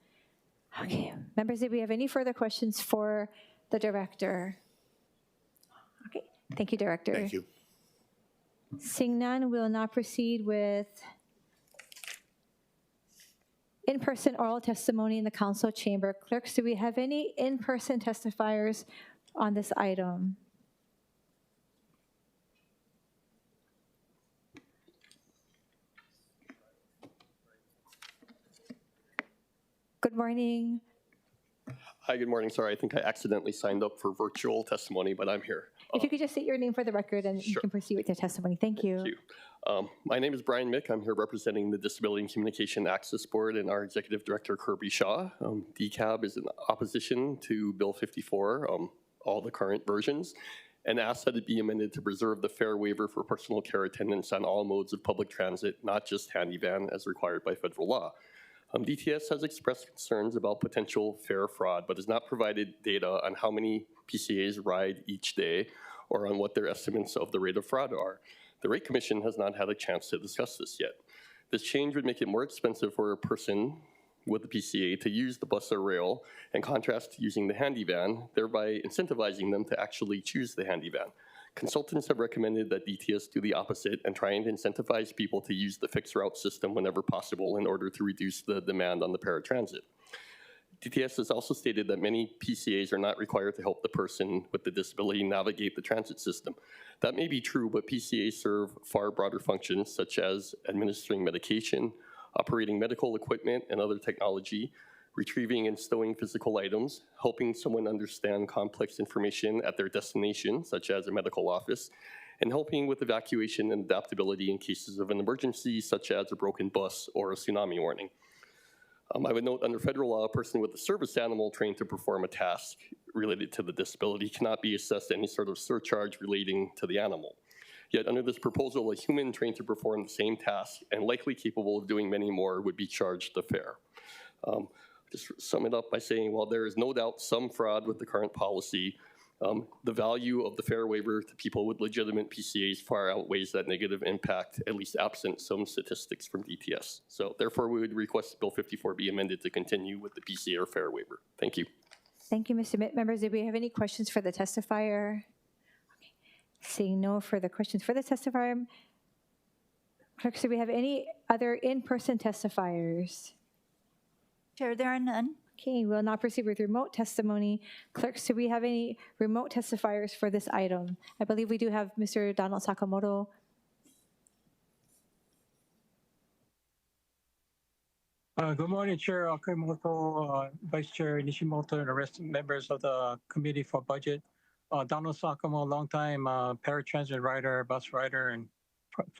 Okay, members, do we have any further questions for the director? Okay, thank you, Director. Thank you. Seeing none, we'll now proceed with in-person oral testimony in the council chamber. Clerks, do we have any in-person testifiers on this item? Good morning. Hi, good morning. Sorry, I think I accidentally signed up for virtual testimony, but I'm here. If you could just state your name for the record and you can proceed with your testimony. Thank you. Thank you. My name is Brian Mick. I'm here representing the Disability and Communication Access Board and our Executive Director, Kirby Shaw. DCAB is in opposition to Bill 54, all the current versions, and asks that it be amended to preserve the fare waiver for personal care attendants on all modes of public transit, not just handy van as required by federal law. DTS has expressed concerns about potential fare fraud, but has not provided data on how many PCAs ride each day or on what their estimates of the rate of fraud are. The Rate Commission has not had a chance to discuss this yet. This change would make it more expensive for a person with a PCA to use the bus or rail, in contrast to using the handy van, thereby incentivizing them to actually choose the handy van. Consultants have recommended that DTS do the opposite and try and incentivize people to use the fixed route system whenever possible in order to reduce the demand on the paratransit. DTS has also stated that many PCAs are not required to help the person with the disability navigate the transit system. That may be true, but PCAs serve far broader functions such as administering medication, operating medical equipment and other technology, retrieving and stowing physical items, helping someone understand complex information at their destination, such as a medical office, and helping with evacuation and adaptability in cases of an emergency, such as a broken bus or a tsunami warning. I would note under federal law, a person with a service animal trained to perform a task related to the disability cannot be assessed any sort of surcharge relating to the animal. Yet under this proposal, a human trained to perform the same task and likely capable of doing many more would be charged the fare. Just sum it up by saying, while there is no doubt some fraud with the current policy, the value of the fare waiver to people with legitimate PCAs far outweighs that negative impact, at least absent some statistics from DTS. So therefore, we would request Bill 54 be amended to continue with the PCA or fare waiver. Thank you. Thank you, Mr. Mitt. Members, do we have any questions for the testifier? Okay. Seeing no further questions for the testifier, clerks, do we have any other in-person testifiers? Chair, there are none. Okay, we'll now proceed with remote testimony. Clerks, do we have any remote testifiers for this item? I believe we do have Mr. Donald Sakamoto. Good morning, Chair Okamoto, Vice Chair Nishimoto, and the rest of members of the Committee for Budget. Donald Sakamoto, longtime paratransit rider, bus rider, and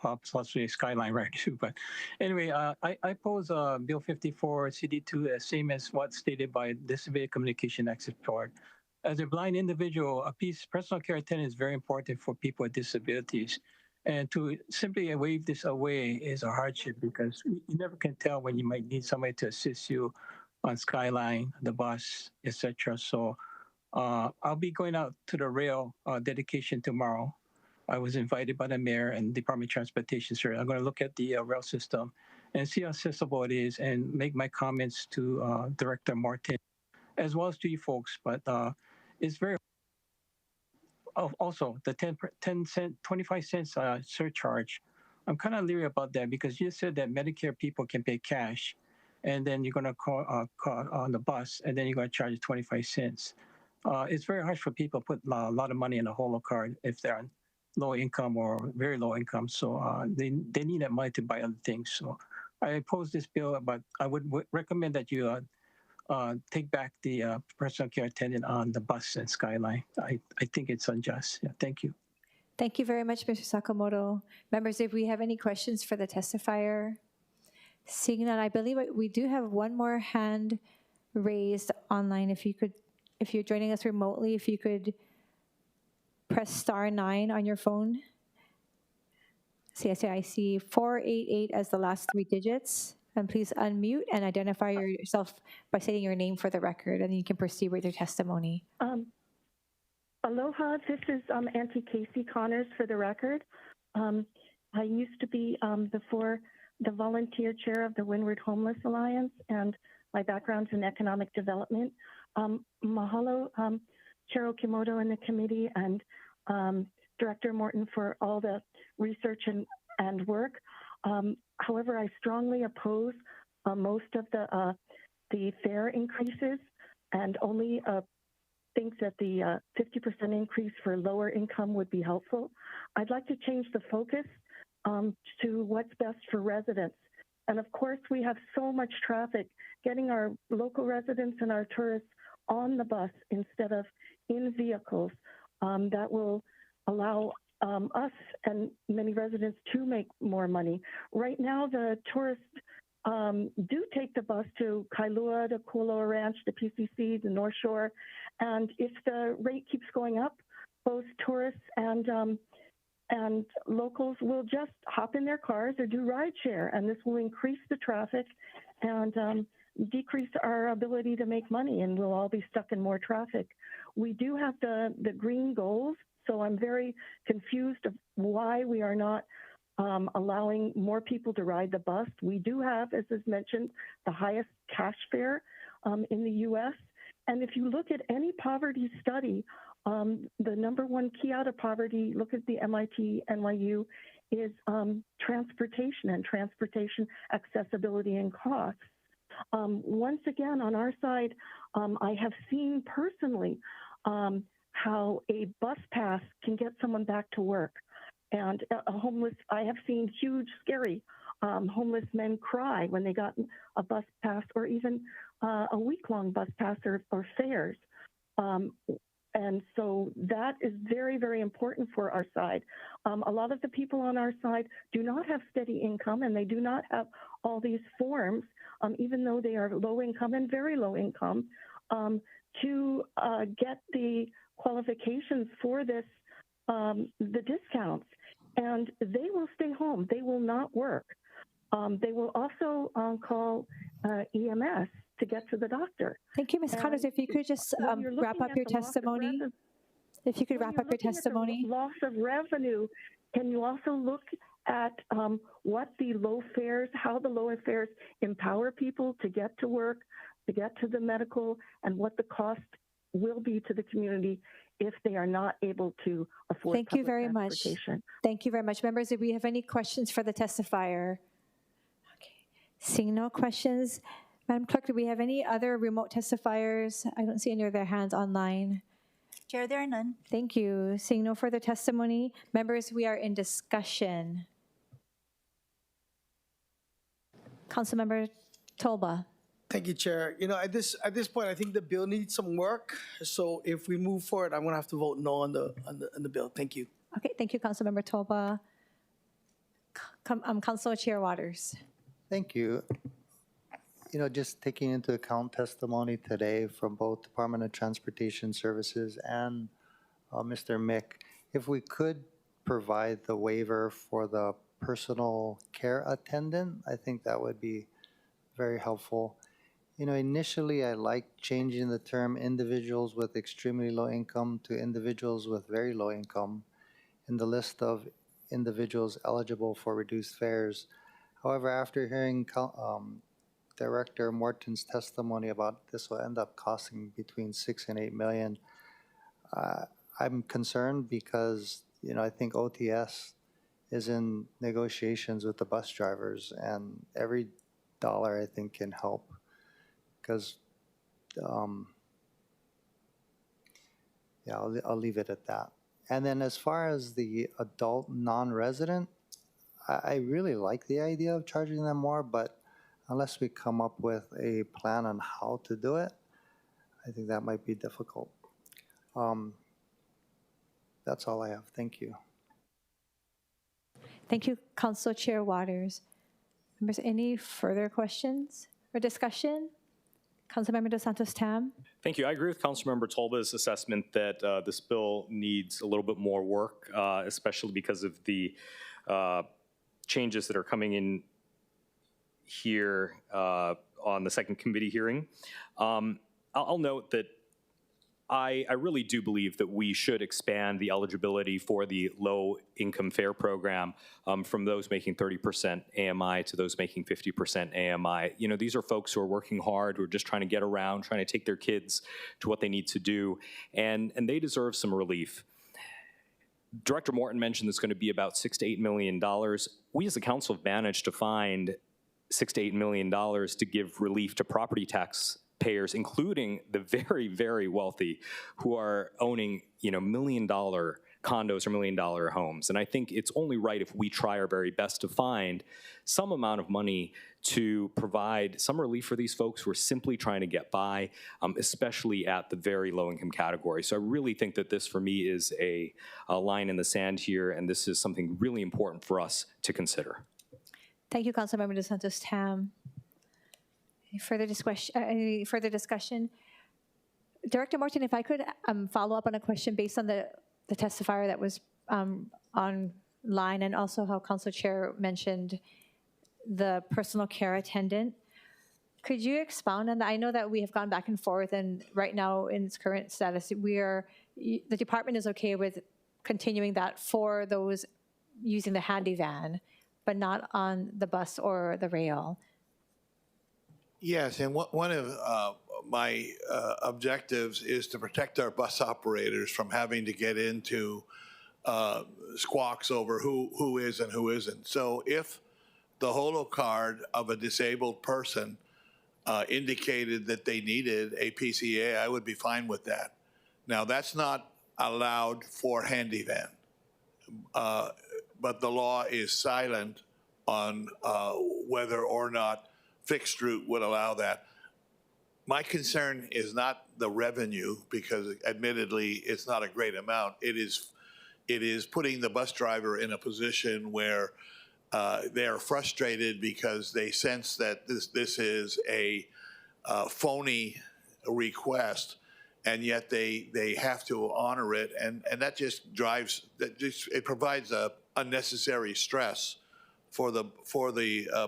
possibly a Skyline rider too. But anyway, I pose Bill 54 CD2 as same as what's stated by Disability Communication Access Board. As a blind individual, a personal care attendant is very important for people with disabilities. And to simply wave this away is a hardship because you never can tell when you might need somebody to assist you on Skyline, the bus, etc. So I'll be going out to the rail dedication tomorrow. I was invited by the mayor and Department of Transportation, sir. I'm going to look at the rail system and see how accessible it is and make my comments to Director Martin, as well as to you folks. But it's very also the 25 cents surcharge. I'm kind of leery about that because you said that Medicare people can pay cash, and then you're going to call on the bus, and then you're going to charge 25 cents. It's very hard for people to put a lot of money in a holo card if they're on low income or very low income. So they need that money to buy other things. So I oppose this bill, but I would recommend that you take back the personal care attendant on the bus and Skyline. I think it's unjust. Yeah, thank you. Thank you very much, Mr. Sakamoto. Members, if we have any questions for the testifier? Seeing none, I believe we do have one more hand raised online. If you're joining us remotely, if you could press *9 on your phone. I see 488 as the last 3 digits. And please unmute and identify yourself by stating your name for the record, and you can proceed with your testimony. Aloha, this is Auntie Casey Connors for the record. I used to be before the volunteer chair of the Windward Homeless Alliance, and my background's in economic development. Mahalo, Chair Okimoto and the committee, and Director Morton for all the research and work. However, I strongly oppose most of the fare increases, and only think that the 50% increase for lower income would be helpful. I'd like to change the focus to what's best for residents. And of course, we have so much traffic. Getting our local residents and our tourists on the bus instead of in vehicles, that will allow us and many residents to make more money. Right now, the tourists do take the bus to Kailua, to Kualoa Ranch, the PCC, the North Shore, and if the rate keeps going up, both tourists and locals will just hop in their cars or do rideshare, and this will increase the traffic and decrease our ability to make money, and we'll all be stuck in more traffic. We do have the green goals, so I'm very confused of why we are not allowing more people to ride the bus. We do have, as is mentioned, the highest cash fare in the U.S. And if you look at any poverty study, the number one key out of poverty, look at the MIT, NYU, is transportation and transportation accessibility and costs. Once again, on our side, I have seen personally how a bus pass can get someone back to work. And I have seen huge, scary homeless men cry when they got a bus pass or even a week-long bus pass or fares. And so that is very, very important for our side. A lot of the people on our side do not have steady income, and they do not have all these forms, even though they are low income and very low income, to get the qualifications for this, the discounts. And they will stay home. They will not work. They will also call EMS to get to the doctor. Thank you, Ms. Connors. If you could just wrap up your testimony. If you could wrap up your testimony. Loss of revenue. Can you also look at what the low fares, how the lower fares empower people to get to work, to get to the medical, and what the cost will be to the community if they are not able to afford Thank you very much. transportation. Thank you very much. Members, do we have any questions for the testifier? Okay. Seeing no questions, Madam Clerk, do we have any other remote testifiers? I don't see any of their hands online. Chair, there are none. Thank you. Seeing no further testimony, members, we are in discussion. Councilmember Tolba. Thank you, Chair. You know, at this point, I think the bill needs some work. So if we move forward, I'm going to have to vote no on the bill. Thank you. Okay, thank you, Councilmember Tolba. Council Chair Waters. Thank you. You know, just taking into account testimony today from both Department of Transportation Services and Mr. Mick, if we could provide the waiver for the personal care attendant, I think that would be very helpful. You know, initially I liked changing the term individuals with extremely low income to individuals with very low income in the list of individuals eligible for reduced fares. However, after hearing Director Morton's testimony about this will end up costing between 6 and 8 million, I'm concerned because, you know, I think OTS is in negotiations with the bus drivers, and every dollar I think can help. Because, yeah, I'll leave it at that. And then as far as the adult non-resident, I really like the idea of charging them more, but unless we come up with a plan on how to do it, I think that might be difficult. That's all I have. Thank you. Thank you, Council Chair Waters. Members, any further questions or discussion? Councilmember Dos Santos Tam. Thank you. I agree with Councilmember Tolba's assessment that this bill needs a little bit more work, especially because of the changes that are coming in here on the second committee hearing. I'll note that I really do believe that we should expand the eligibility for the low-income fare program from those making 30% AMI to those making 50% AMI. You know, these are folks who are working hard, who are just trying to get around, trying to take their kids to what they need to do, and they deserve some relief. Director Morton mentioned there's going to be about $6 to $8 million. We as a council have managed to find $6 to $8 million to give relief to property tax payers, including the very, very wealthy who are owning, you know, $1 million condos or $1 million homes. And I think it's only right if we try our very best to find some amount of money to provide some relief for these folks who are simply trying to get by, especially at the very low income category. So I really think that this for me is a line in the sand here, and this is something really important for us to consider. Thank you, Councilmember Dos Santos Tam. Any further discussion? Director Morton, if I could follow up on a question based on the testifier that was online, and also how Council Chair mentioned the personal care attendant. Could you expound on that? I know that we have gone back and forth, and right now in its current status, the department is okay with continuing that for those using the handy van, but not on the bus or the rail. Yes, and one of my objectives is to protect our bus operators from having to get into squawks over who is and who isn't. So if the holo card of a disabled person indicated that they needed a PCA, I would be fine with that. Now, that's not allowed for handy van, but the law is silent on whether or not fixed route would allow that. My concern is not the revenue, because admittedly, it's not a great amount. It is putting the bus driver in a position where they are frustrated because they sense that this is a phony request, and yet they have to honor it, and that just it provides a unnecessary stress for the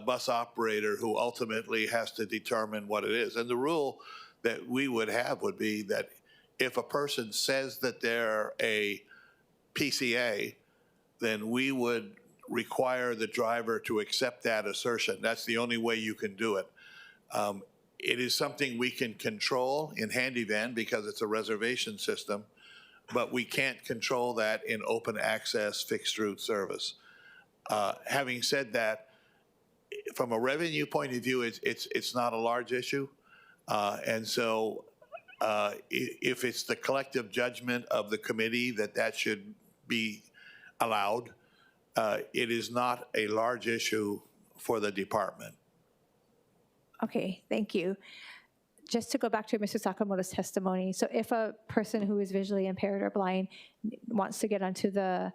bus operator, who ultimately has to determine what it is. And the rule that we would have would be that if a person says that they're a PCA, then we would require the driver to accept that assertion. That's the only way you can do it. It is something we can control in Handyvan because it's a reservation system, but we can't control that in open access fixed route service. Having said that, from a revenue point of view, it's not a large issue. And so if it's the collective judgment of the committee that should be allowed, it is not a large issue for the department. Okay, thank you. Just to go back to Mr. Sakamoto's testimony, so if a person who is visually impaired or blind wants to get onto the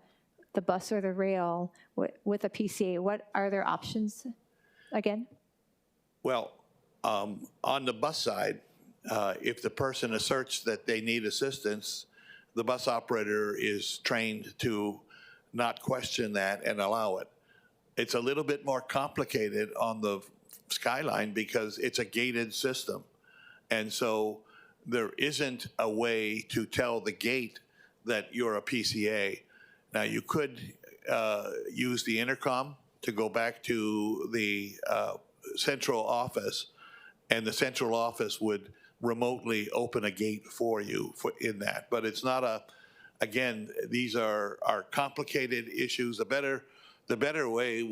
bus or the rail with a PCA, what are their options again? Well, on the bus side, if the person asserts that they need assistance, the bus operator is trained to not question that and allow it. It's a little bit more complicated on the Skyline because it's a gated system. And so there isn't a way to tell the gate that you're a PCA. Now, you could use the intercom to go back to the central office, and the central office would remotely open a gate for you in that. But it's not again, these are complicated issues. The better way,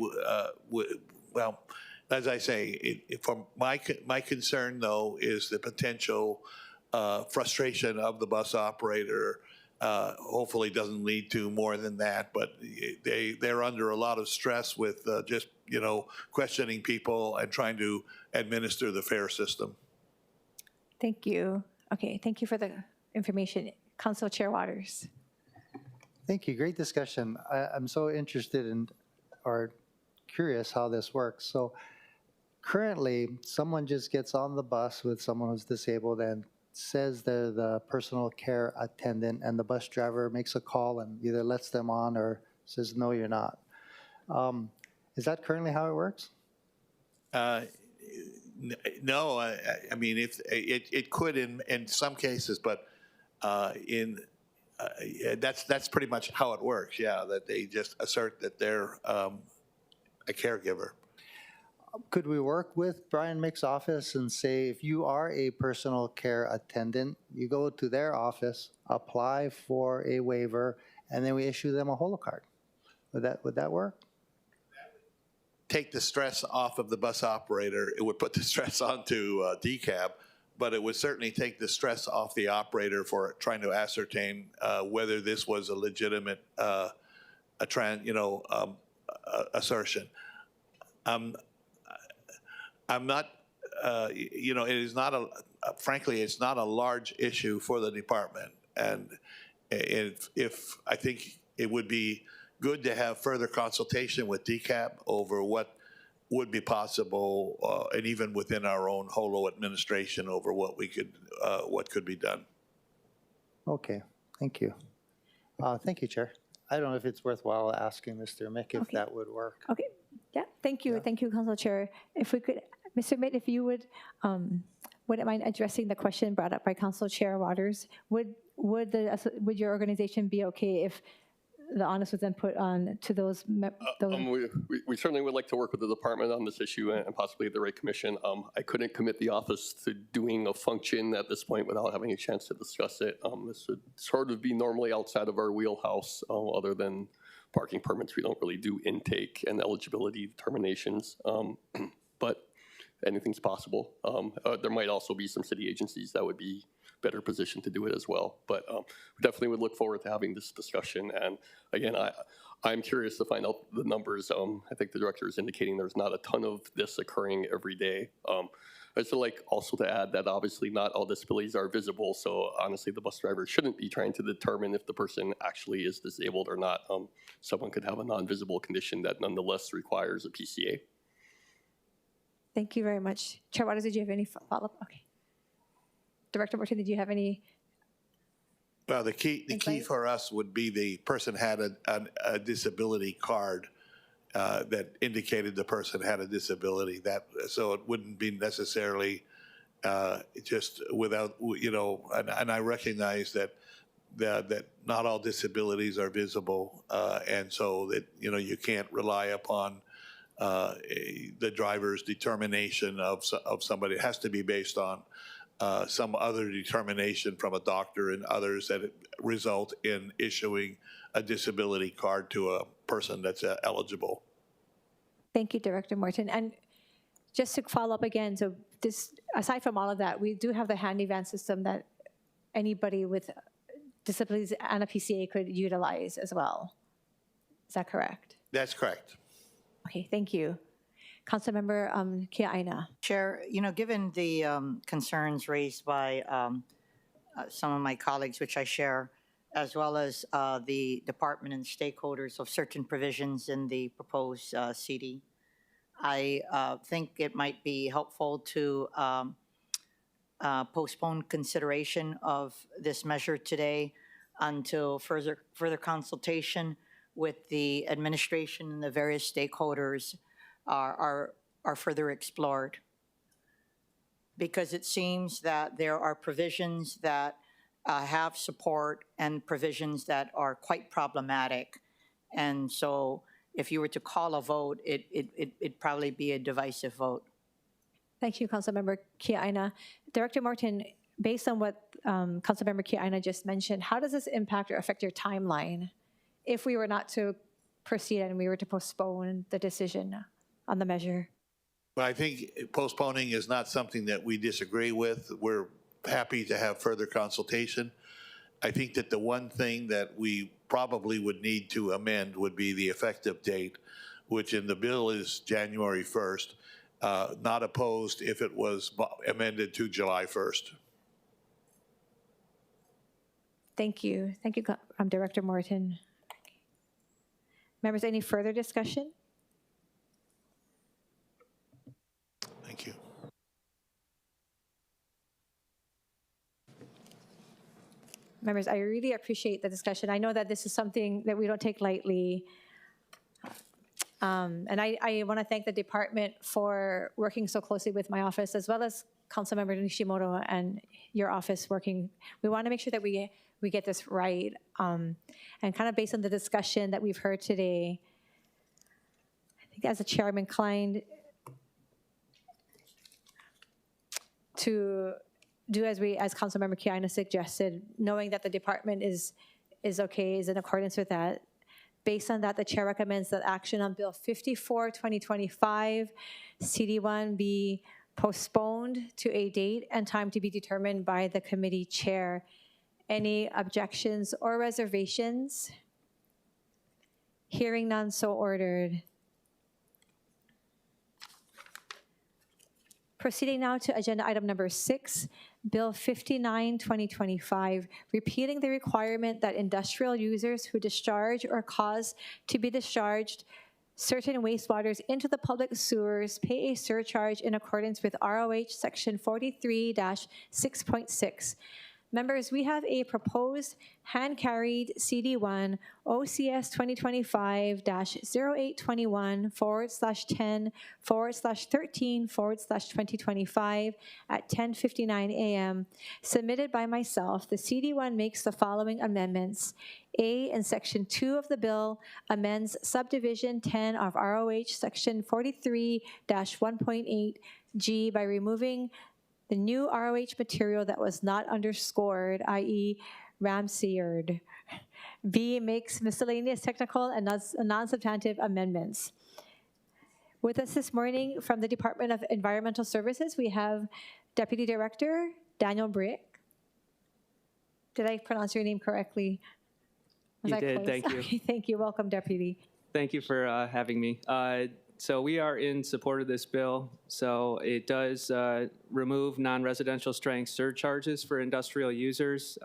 well, as I say, from my concern, though, is the potential frustration of the bus operator. Hopefully doesn't lead to more than that, but they're under a lot of stress with just, questioning people and trying to administer the fare system. Thank you. Okay, thank you for the information. Council Chair Waters. Thank you. Great discussion. I'm so interested in, or curious how this works. So currently, someone just gets on the bus with someone who's disabled and says they're the personal care attendant, and the bus driver makes a call and either lets them on or says, no, you're not. Is that currently how it works? No, I mean, if it could in some cases, but that's pretty much how it works. Yeah, that they just assert that they're a caregiver. Could we work with Brian Mick's office and say, if you are a personal care attendant, you go to their office, apply for a waiver, and then we issue them a holo card? Would that work? Take the stress off of the bus operator. It would put the stress onto DCAB, but it would certainly take the stress off the operator for trying to ascertain whether this was a legitimate assertion. I'm not, it is not frankly, it's not a large issue for the department. And if I think it would be good to have further consultation with DCAB over what would be possible, and even within our own HOLO administration over what could be done. Okay, thank you. Thank you, Chair. I don't know if it's worthwhile asking Mr. Mick if that would work. Okay, yeah, thank you. Thank you, Council Chair. If we could, Mr. Mitt, if you wouldn't mind addressing the question brought up by Council Chair Waters, would your organization be okay if the onus was then put on to those? We certainly would like to work with the department on this issue and possibly the rate commission. I couldn't commit the office to doing a function at this point without having a chance to discuss it. This would sort of be normally outside of our wheelhouse, other than parking permits. We don't really do intake and eligibility determinations, but anything's possible. There might also be some city agencies that would be better positioned to do it as well. But we definitely would look forward to having this discussion. And again, I'm curious to find out the numbers. I think the director is indicating there's not a ton of this occurring every day. I'd also like also to add that obviously not all disabilities are visible, so honestly the bus driver shouldn't be trying to determine if the person actually is disabled or not. Someone could have a non-visible condition that nonetheless requires a PCA. Thank you very much. Chair Waters, did you have any follow-up? Okay. Director Morton, did you have any? Well, the key Insight? for us would be the person had a disability card that indicated the person had a disability. So it wouldn't be necessarily just without, and I recognize that not all disabilities are visible, and so that you can't rely upon the driver's determination of somebody. It has to be based on some other determination from a doctor and others that result in issuing a disability card to a person that's eligible. Thank you, Director Morton. And just to follow up again, so this, aside from all of that, we do have the handy van system that anybody with disabilities and a PCA could utilize as well. Is that correct? That's correct. Okay, thank you. Councilmember Kia-Aina. Chair, given the concerns raised by some of my colleagues, which I share, as well as the department and stakeholders of certain provisions in the proposed CD, I think it might be helpful to postpone consideration of this measure today until further consultation with the administration and the various stakeholders are further explored. Because it seems that there are provisions that have support and provisions that are quite problematic. And so if you were to call a vote, it'd probably be a divisive vote. Thank you, Councilmember Kia-Aina. Director Morton, based on what Councilmember Kia-Aina just mentioned, how does this impact or affect your timeline if we were not to proceed and we were to postpone the decision on the measure? Well, I think postponing is not something that we disagree with. We're happy to have further consultation. I think that the one thing that we probably would need to amend would be the effective date, which in the bill is January 1st, not opposed if it was amended to July 1st. Thank you. Thank you, Director Morton. Members, any further discussion? Thank you. Members, I really appreciate the discussion. I know that this is something that we don't take lightly. And I want to thank the department for working so closely with my office, as well as Councilmember Nishimoto and your office working. We want to make sure that we get this right. And kind of based on the discussion that we've heard today, I think as a chair, I'm inclined to do as Councilmember Kia-Aina suggested, knowing that the department is okay, is in accordance with that. Based on that, the chair recommends that action on Bill 54, 2025, CD1 be postponed to a date and time to be determined by the committee chair. Any objections or reservations? Hearing none, so ordered. Proceeding now to agenda item number 6, Bill 59, 2025, repealing the requirement that industrial users who discharge or cause to be discharged certain wastewaters into the public sewers pay a surcharge in accordance with ROH Section 43-6.6. Members, we have a proposed hand-carried CD1 OCS 2025-0821/10/13/2025 at 10:59 a.m. submitted by myself. The CD1 makes the following amendments. A, in Section 2 of the bill, amends Subdivision 10 of ROH Section 43-1.8G by removing the new ROH material that was not underscored, i.e. ramseyered. B, makes miscellaneous technical and non-substantive amendments. With us this morning from the Department of Environmental Services, we have Deputy Director Daniel Brick. Did I pronounce your name correctly? You did, thank you. Okay, thank you. Welcome, Deputy. Thank you for having me. So we are in support of this bill. So it does remove non-residential strength surcharges for industrial users,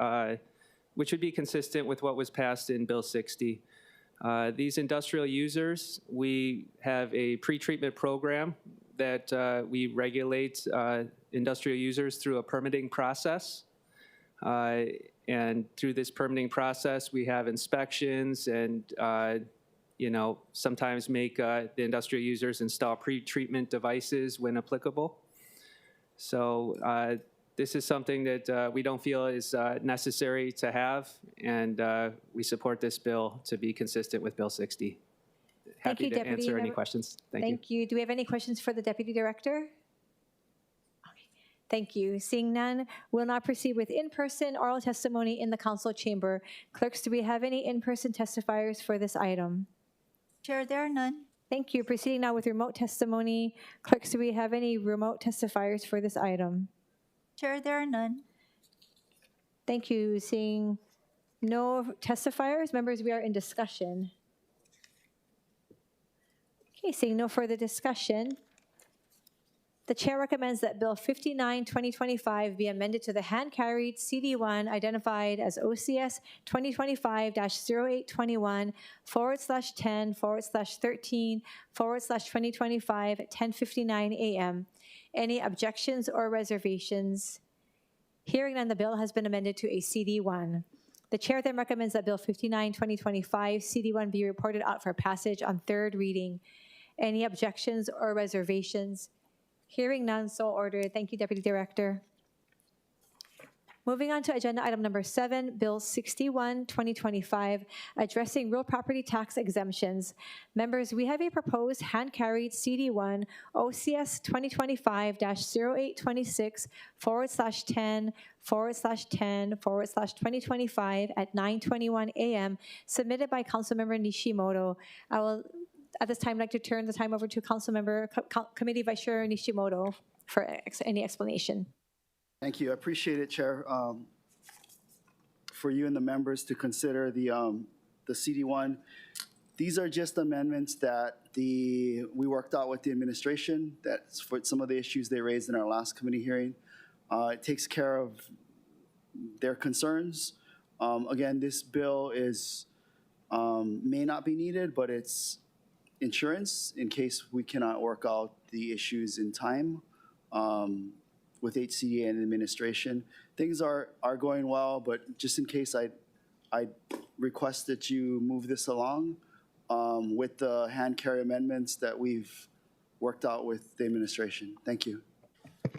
which would be consistent with what was passed in Bill 60. These industrial users, we have a pre-treatment program that we regulate industrial users through a permitting process. And through this permitting process, we have inspections and sometimes make the industrial users install pre-treatment devices when applicable. So this is something that we don't feel is necessary to have, and we support this bill to be consistent with Bill 60. Happy to answer any questions. Thank you. Do we have any questions for the Deputy Director? Okay. Thank you. Seeing none, we'll now proceed with in-person oral testimony in the council chamber. Clerks, do we have any in-person testifiers for this item? Chair, there are none. Thank you. Proceeding now with remote testimony. Clerks, do we have any remote testifiers for this item? Chair, there are none. Thank you. Seeing no testifiers, members, we are in discussion. Okay, seeing no further discussion, the chair recommends that Bill 59, 2025 be amended to the hand-carried CD1 identified as OCS 2025-0821/10/13/2025 at 10:59 a.m. Any objections or reservations? Hearing none, the bill has been amended to a CD1. The chair then recommends that Bill 59, 2025 CD1 be reported out for passage on third reading. Any objections or reservations? Hearing none, so ordered. Thank you, Deputy Director. Moving on to agenda item number 7, Bill 61, 2025, addressing real property tax exemptions. Members, we have a proposed hand-carried CD1 OCS 2025-0826/10/10/2025 at 9:21 a.m. submitted by Councilmember Nishimoto. I will at this time like to turn the time over to Councilmember Committee Vice Chair Nishimoto for any explanation. Thank you. I appreciate it, Chair, for you and the members to consider the CD1. These are just amendments that we worked out with the administration. That's for some of the issues they raised in our last committee hearing. It takes care of their concerns. Again, this bill is may not be needed, but it's insurance in case we cannot work out the issues in time. With HCDA and administration. Things are going well, but just in case, I request that you move this along with the hand carry amendments that we've worked out with the administration. Thank you.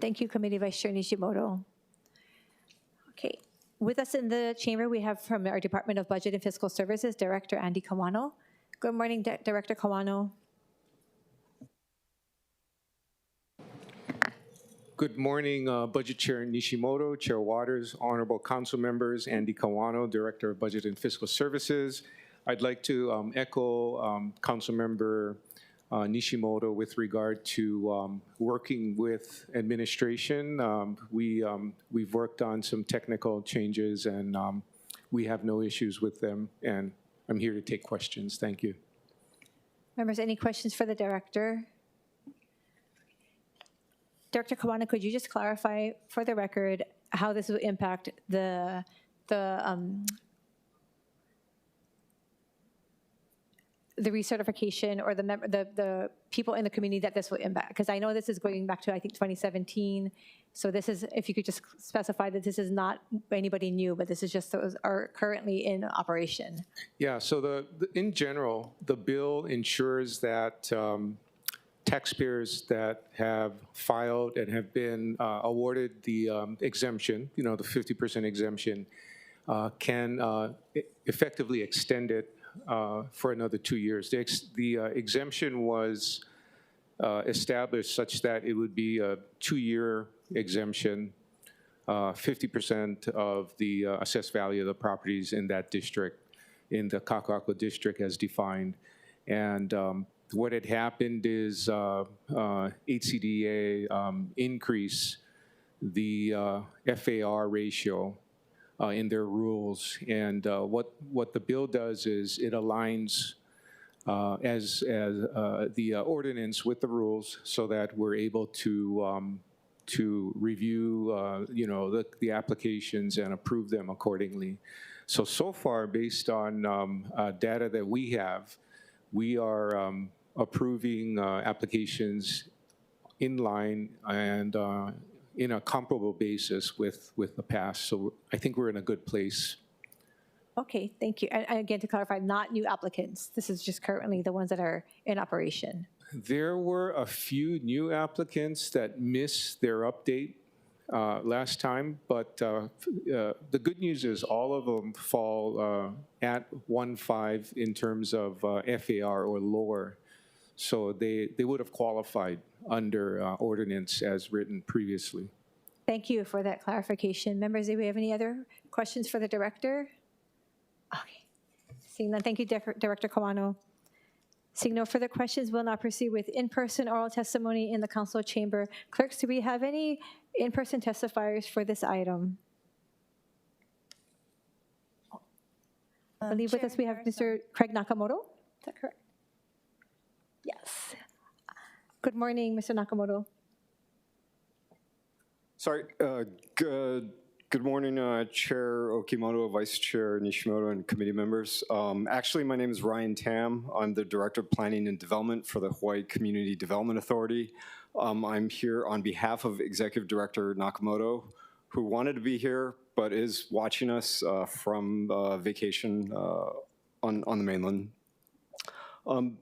Thank you, Committee Vice Chair Nishimoto. Okay, with us in the chamber, we have from our Department of Budget and Fiscal Services, Director Andy Kawano. Good morning, Director Kawano. Good morning, Budget Chair Nishimoto, Chair Waters, Honorable Council Members, Andy Kawano, Director of Budget and Fiscal Services. I'd like to echo Councilmember Nishimoto with regard to working with administration. We've worked on some technical changes and we have no issues with them, and I'm here to take questions. Thank you. Members, any questions for the Director? Director Kawano, could you just clarify for the record how this will impact the recertification or the people in the community that this will impact? Because I know this is going back to, I think, 2017. So this is, if you could just specify that this is not anybody new, but this is just those are currently in operation. Yeah, so in general, the bill ensures that taxpayers that have filed and have been awarded the exemption, the 50% exemption, can effectively extend it for another 2 years. The exemption was established such that it would be a 2-year exemption, 50% of the assessed value of the properties in that district, in the Kaka'ako district as defined. And what had happened is HCDA increase the FAR ratio in their rules. And what the bill does is it aligns the ordinance with the rules so that we're able to review, the applications and approve them accordingly. So far, based on data that we have, we are approving applications in line and in a comparable basis with the past. So I think we're in a good place. Okay, thank you. And again, to clarify, not new applicants. This is just currently the ones that are in operation. There were a few new applicants that missed their update last time, but the good news is all of them fall at 1.5 in terms of FAR or lower. So they would have qualified under ordinance as written previously. Thank you for that clarification. Members, do we have any other questions for the director? Okay. Seeing none, thank you, Director Kawano. Seeing no further questions, we'll now proceed with in-person oral testimony in the council chamber. Clerks, do we have any in-person testifiers for this item? I believe with us we have Mr. Craig Nakamoto. Is that correct? Yes. Good morning, Mr. Nakamoto. Sorry, good morning, Chair Okimoto, Vice Chair Nishimoto, and committee members. Actually, my name is Ryan Tam. I'm the Director of Planning and Development for the Hawaii Community Development Authority. I'm here on behalf of Executive Director Nakamoto, who wanted to be here, but is watching us from vacation on the mainland.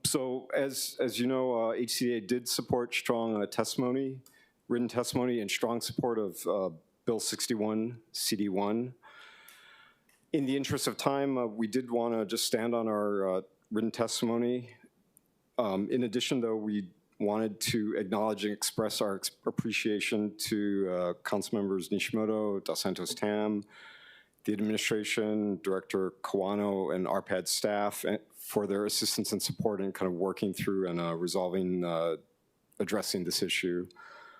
So as you know, HCDA did support strong written testimony, and strong support of Bill 61, CD1. In the interest of time, we did want to just stand on our written testimony. In addition, though, we wanted to acknowledge and express our appreciation to Council Members Nishimoto, Dos Santos Tam, the administration, Director Kawano, and RPAD staff for their assistance and support in kind of working through and resolving, addressing this issue.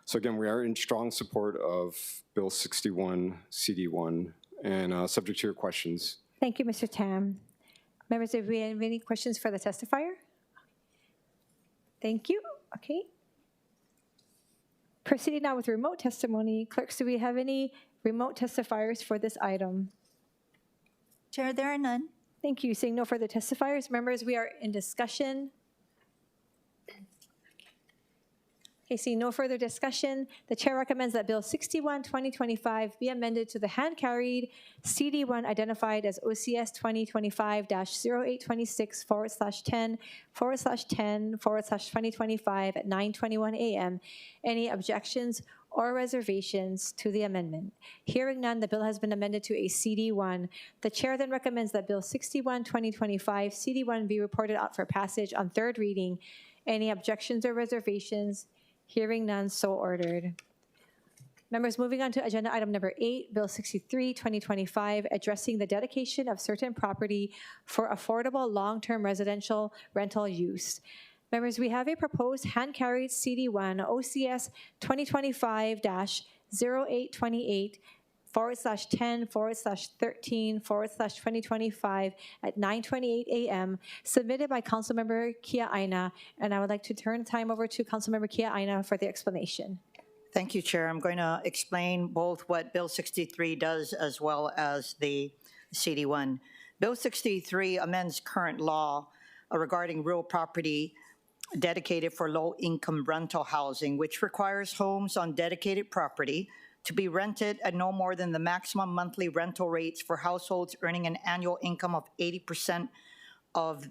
So again, we are in strong support of Bill 61, CD1, and subject to your questions. Thank you, Mr. Tam. Members, do we have any questions for the testifier? Thank you. Okay. Proceeding now with remote testimony. Clerks, do we have any remote testifiers for this item? Chair, there are none. Thank you. Seeing no further testifiers, members, we are in discussion. Okay, seeing no further discussion, the chair recommends that Bill 61, 2025 be amended to the hand-carried CD1 identified as OCS 2025-0826/10/10/2025 at 9:21 a.m. Any objections or reservations to the amendment? Hearing none, the bill has been amended to a CD1. The chair then recommends that Bill 61, 2025 CD1 be reported out for passage on third reading. Any objections or reservations? Hearing none, so ordered. Members, moving on to agenda item number 8, Bill 63, 2025, addressing the dedication of certain property for affordable long-term residential rental use. Members, we have a proposed hand-carried CD1 OCS 2025-0828/10/13/2025 at 9:28 a.m. submitted by Councilmember Kia Aina, and I would like to turn time over to Councilmember Kia Aina for the explanation. Thank you, Chair. I'm going to explain both what Bill 63 does as well as the CD1. Bill 63 amends current law regarding real property dedicated for low-income rental housing, which requires homes on dedicated property to be rented at no more than the maximum monthly rental rates for households earning an annual income of 80% of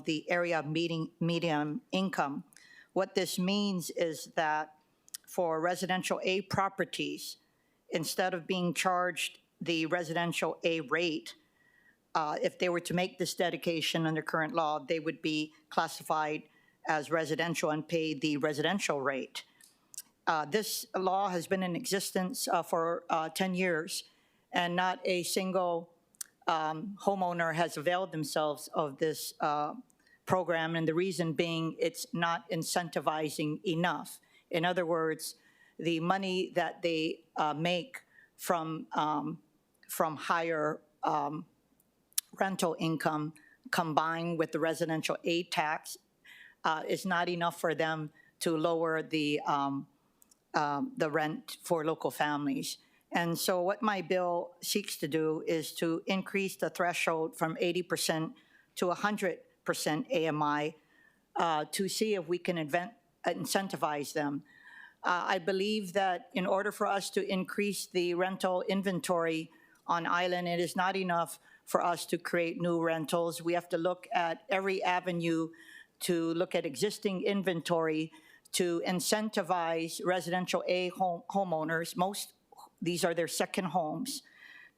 the area median income. What this means is that for residential A properties, instead of being charged the residential A rate, if they were to make this dedication under current law, they would be classified as residential and pay the residential rate. This law has been in existence for 10 years, and not a single homeowner has availed themselves of this program, and the reason being it's not incentivizing enough. In other words, the money that they make from higher rental income combined with the residential aid tax is not enough for them to lower the rent for local families. And so what my bill seeks to do is to increase the threshold from 80% to 100% AMI to see if we can incentivize them. I believe that in order for us to increase the rental inventory on island, it is not enough for us to create new rentals. We have to look at every avenue to look at existing inventory to incentivize residential A homeowners. These are their second homes,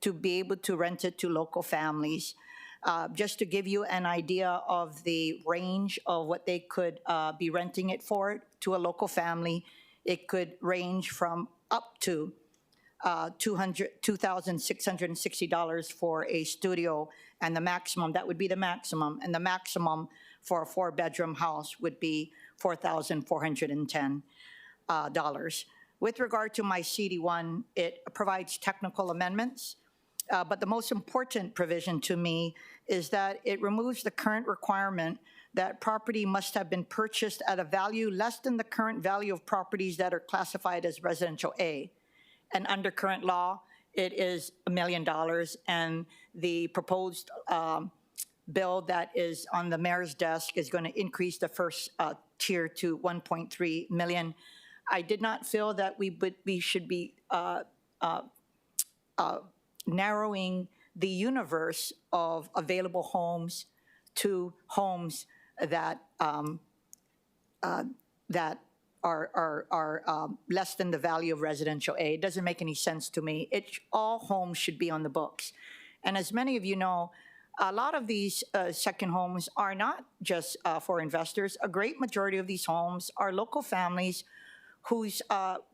to be able to rent it to local families. Just to give you an idea of the range of what they could be renting it for to a local family, it could range from up to $2,660 for a studio, and the maximum, that would be the maximum, and the maximum for a 4-bedroom house would be $4,410. With regard to my CD1, it provides technical amendments, but the most important provision to me is that it removes the current requirement that property must have been purchased at a value less than the current value of properties that are classified as residential A. And under current law, it is $1 million, and the proposed bill that is on the mayor's desk is going to increase the first tier to $1.3 million. I did not feel that we should be narrowing the universe of available homes to homes that that are less than the value of residential A. It doesn't make any sense to me. All homes should be on the books. And as many of you know, a lot of these second homes are not just for investors. A great majority of these homes are local families whose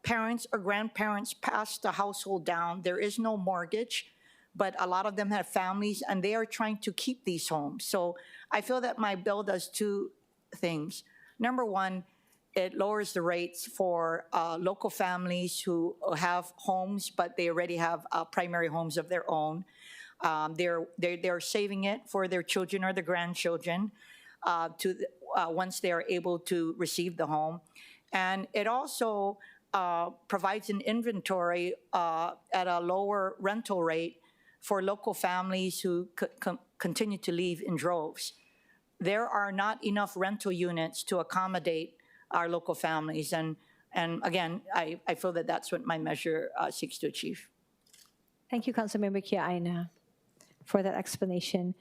parents or grandparents passed the household down. There is no mortgage, but a lot of them have families, and they are trying to keep these homes. So I feel that my bill does two things. Number one, it lowers the rates for local families who have homes, but they already have primary homes of their own. They're saving it for their children or their grandchildren once they are able to receive the home. And it also provides an inventory at a lower rental rate for local families who continue to leave in droves. There are not enough rental units to accommodate our local families. And again, I feel that that's what my measure seeks to achieve. Thank you, Councilmember Kia-Aina, for that explanation.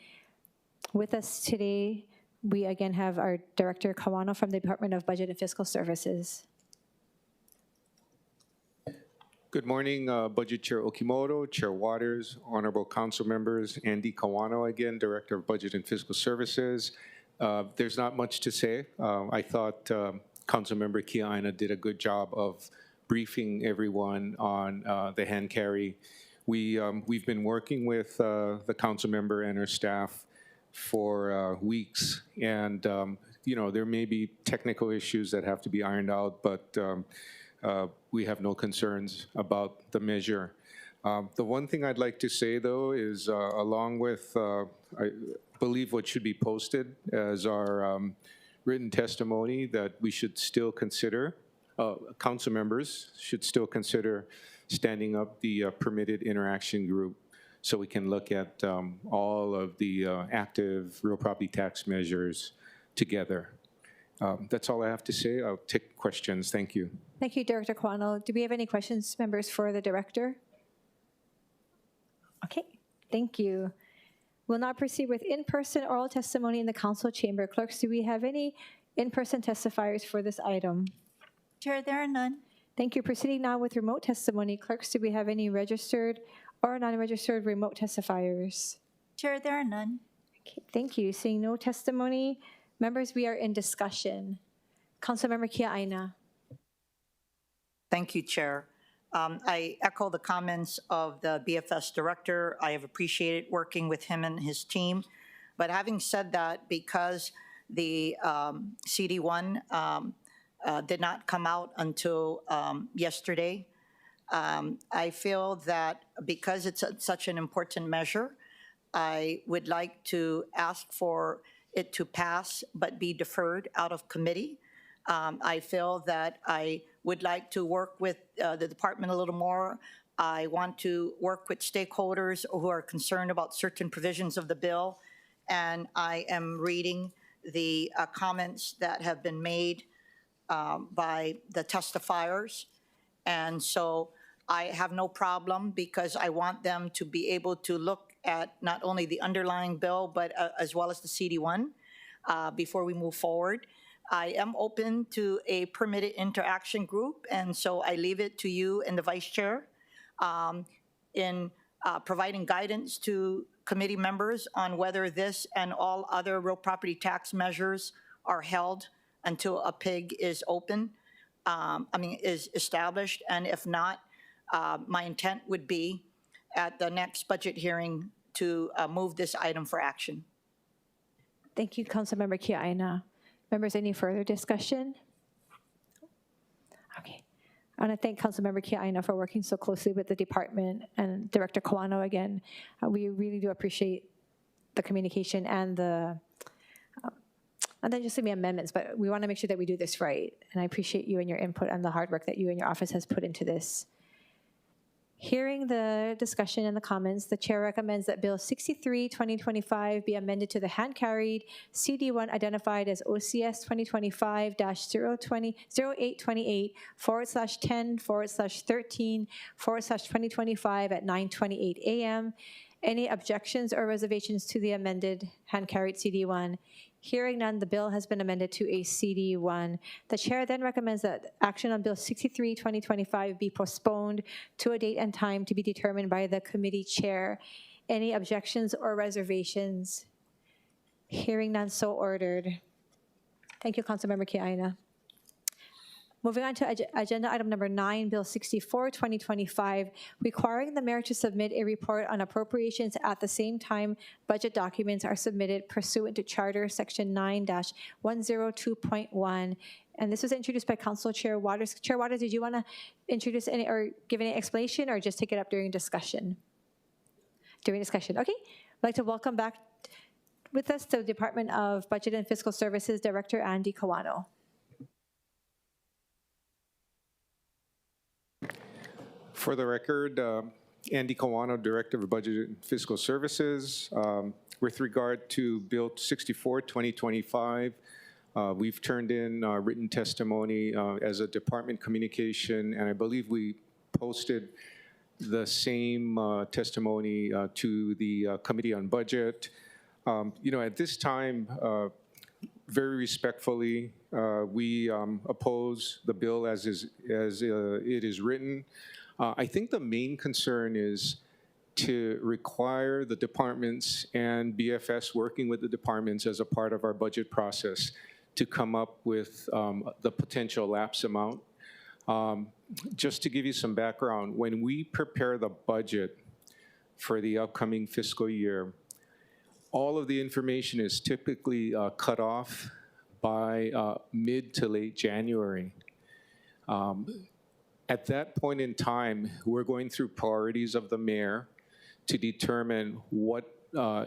With us today, we again have our Director Kawano from the Department of Budget and Fiscal Services. Good morning, Budget Chair Okimoto, Chair Waters, Honorable Council Members, Andy Kawano again, Director of Budget and Fiscal Services. There's not much to say. I thought Councilmember Kia-Aina did a good job of briefing everyone on the hand carry. We've been working with the council member and her staff for weeks, and there may be technical issues that have to be ironed out, but we have no concerns about the measure. The one thing I'd like to say, though, is along with, I believe what should be posted as our written testimony, that we should still consider, council members should still consider standing up the permitted interaction group so we can look at all of the active real property tax measures together. That's all I have to say. I'll take questions. Thank you. Thank you, Director Kawano. Do we have any questions, members, for the Director? Okay, thank you. We'll now proceed with in-person oral testimony in the council chamber. Clerks, do we have any in-person testifiers for this item? Chair, there are none. Thank you. Proceeding now with remote testimony. Clerks, do we have any registered or non-registered remote testifiers? Chair, there are none. Okay, thank you. Seeing no testimony, members, we are in discussion. Councilmember Kia-Aina. Thank you, Chair. I echo the comments of the BFS Director. I have appreciated working with him and his team. But having said that, because the CD1 did not come out until yesterday, I feel that because it's such an important measure, I would like to ask for it to pass but be deferred out of committee. I feel that I would like to work with the department a little more. I want to work with stakeholders who are concerned about certain provisions of the bill. And I am reading the comments that have been made by the testifiers. And so I have no problem because I want them to be able to look at not only the underlying bill, but as well as the CD1 before we move forward. I am open to a permitted interaction group, and so I leave it to you and the vice chair in providing guidance to committee members on whether this and all other real property tax measures are held until a PIG is is established. And if not, my intent would be at the next budget hearing to move this item for action. Thank you, Councilmember Kiaina. Members, any further discussion? Okay. I want to thank Councilmember Kiaina for working so closely with the department and Director Kawano again. We really do appreciate the communication and the and then just the amendments, but we want to make sure that we do this right. And I appreciate you and your input and the hard work that you and your office has put into this. Hearing the discussion and the comments, the chair recommends that Bill 63, 2025 be amended to the hand-carried CD1 identified as OCS 2025-0828/10/13/2025 at 9:28 a.m. Any objections or reservations to the amended hand-carried CD1? Hearing none, the bill has been amended to a CD1. The chair then recommends that action on Bill 63, 2025 be postponed to a date and time to be determined by the committee chair. Any objections or reservations? Hearing none, so ordered. Thank you, Councilmember Kiaina. Moving on to agenda item number 9, Bill 64, 2025, requiring the mayor to submit a report on appropriations at the same time budget documents are submitted pursuant to Charter Section 9-102.1. And this was introduced by Council Chair Waters. Chair Waters, did you want to introduce any or give any explanation or just take it up during discussion? During discussion, okay. I'd like to welcome back with us the Department of Budget and Fiscal Services Director Andy Kawano. For the record, Andy Kawano, Director of Budget and Fiscal Services. With regard to Bill 64, 2025, we've turned in written testimony as a department communication, and I believe we posted the same testimony to the Committee on Budget. At this time, very respectfully, we oppose the bill as it is written. I think the main concern is to require the departments and BFS working with the departments as a part of our budget process to come up with the potential lapse amount. Just to give you some background, when we prepare the budget for the upcoming fiscal year, all of the information is typically cut off by mid to late January. At that point in time, we're going through priorities of the mayor to determine what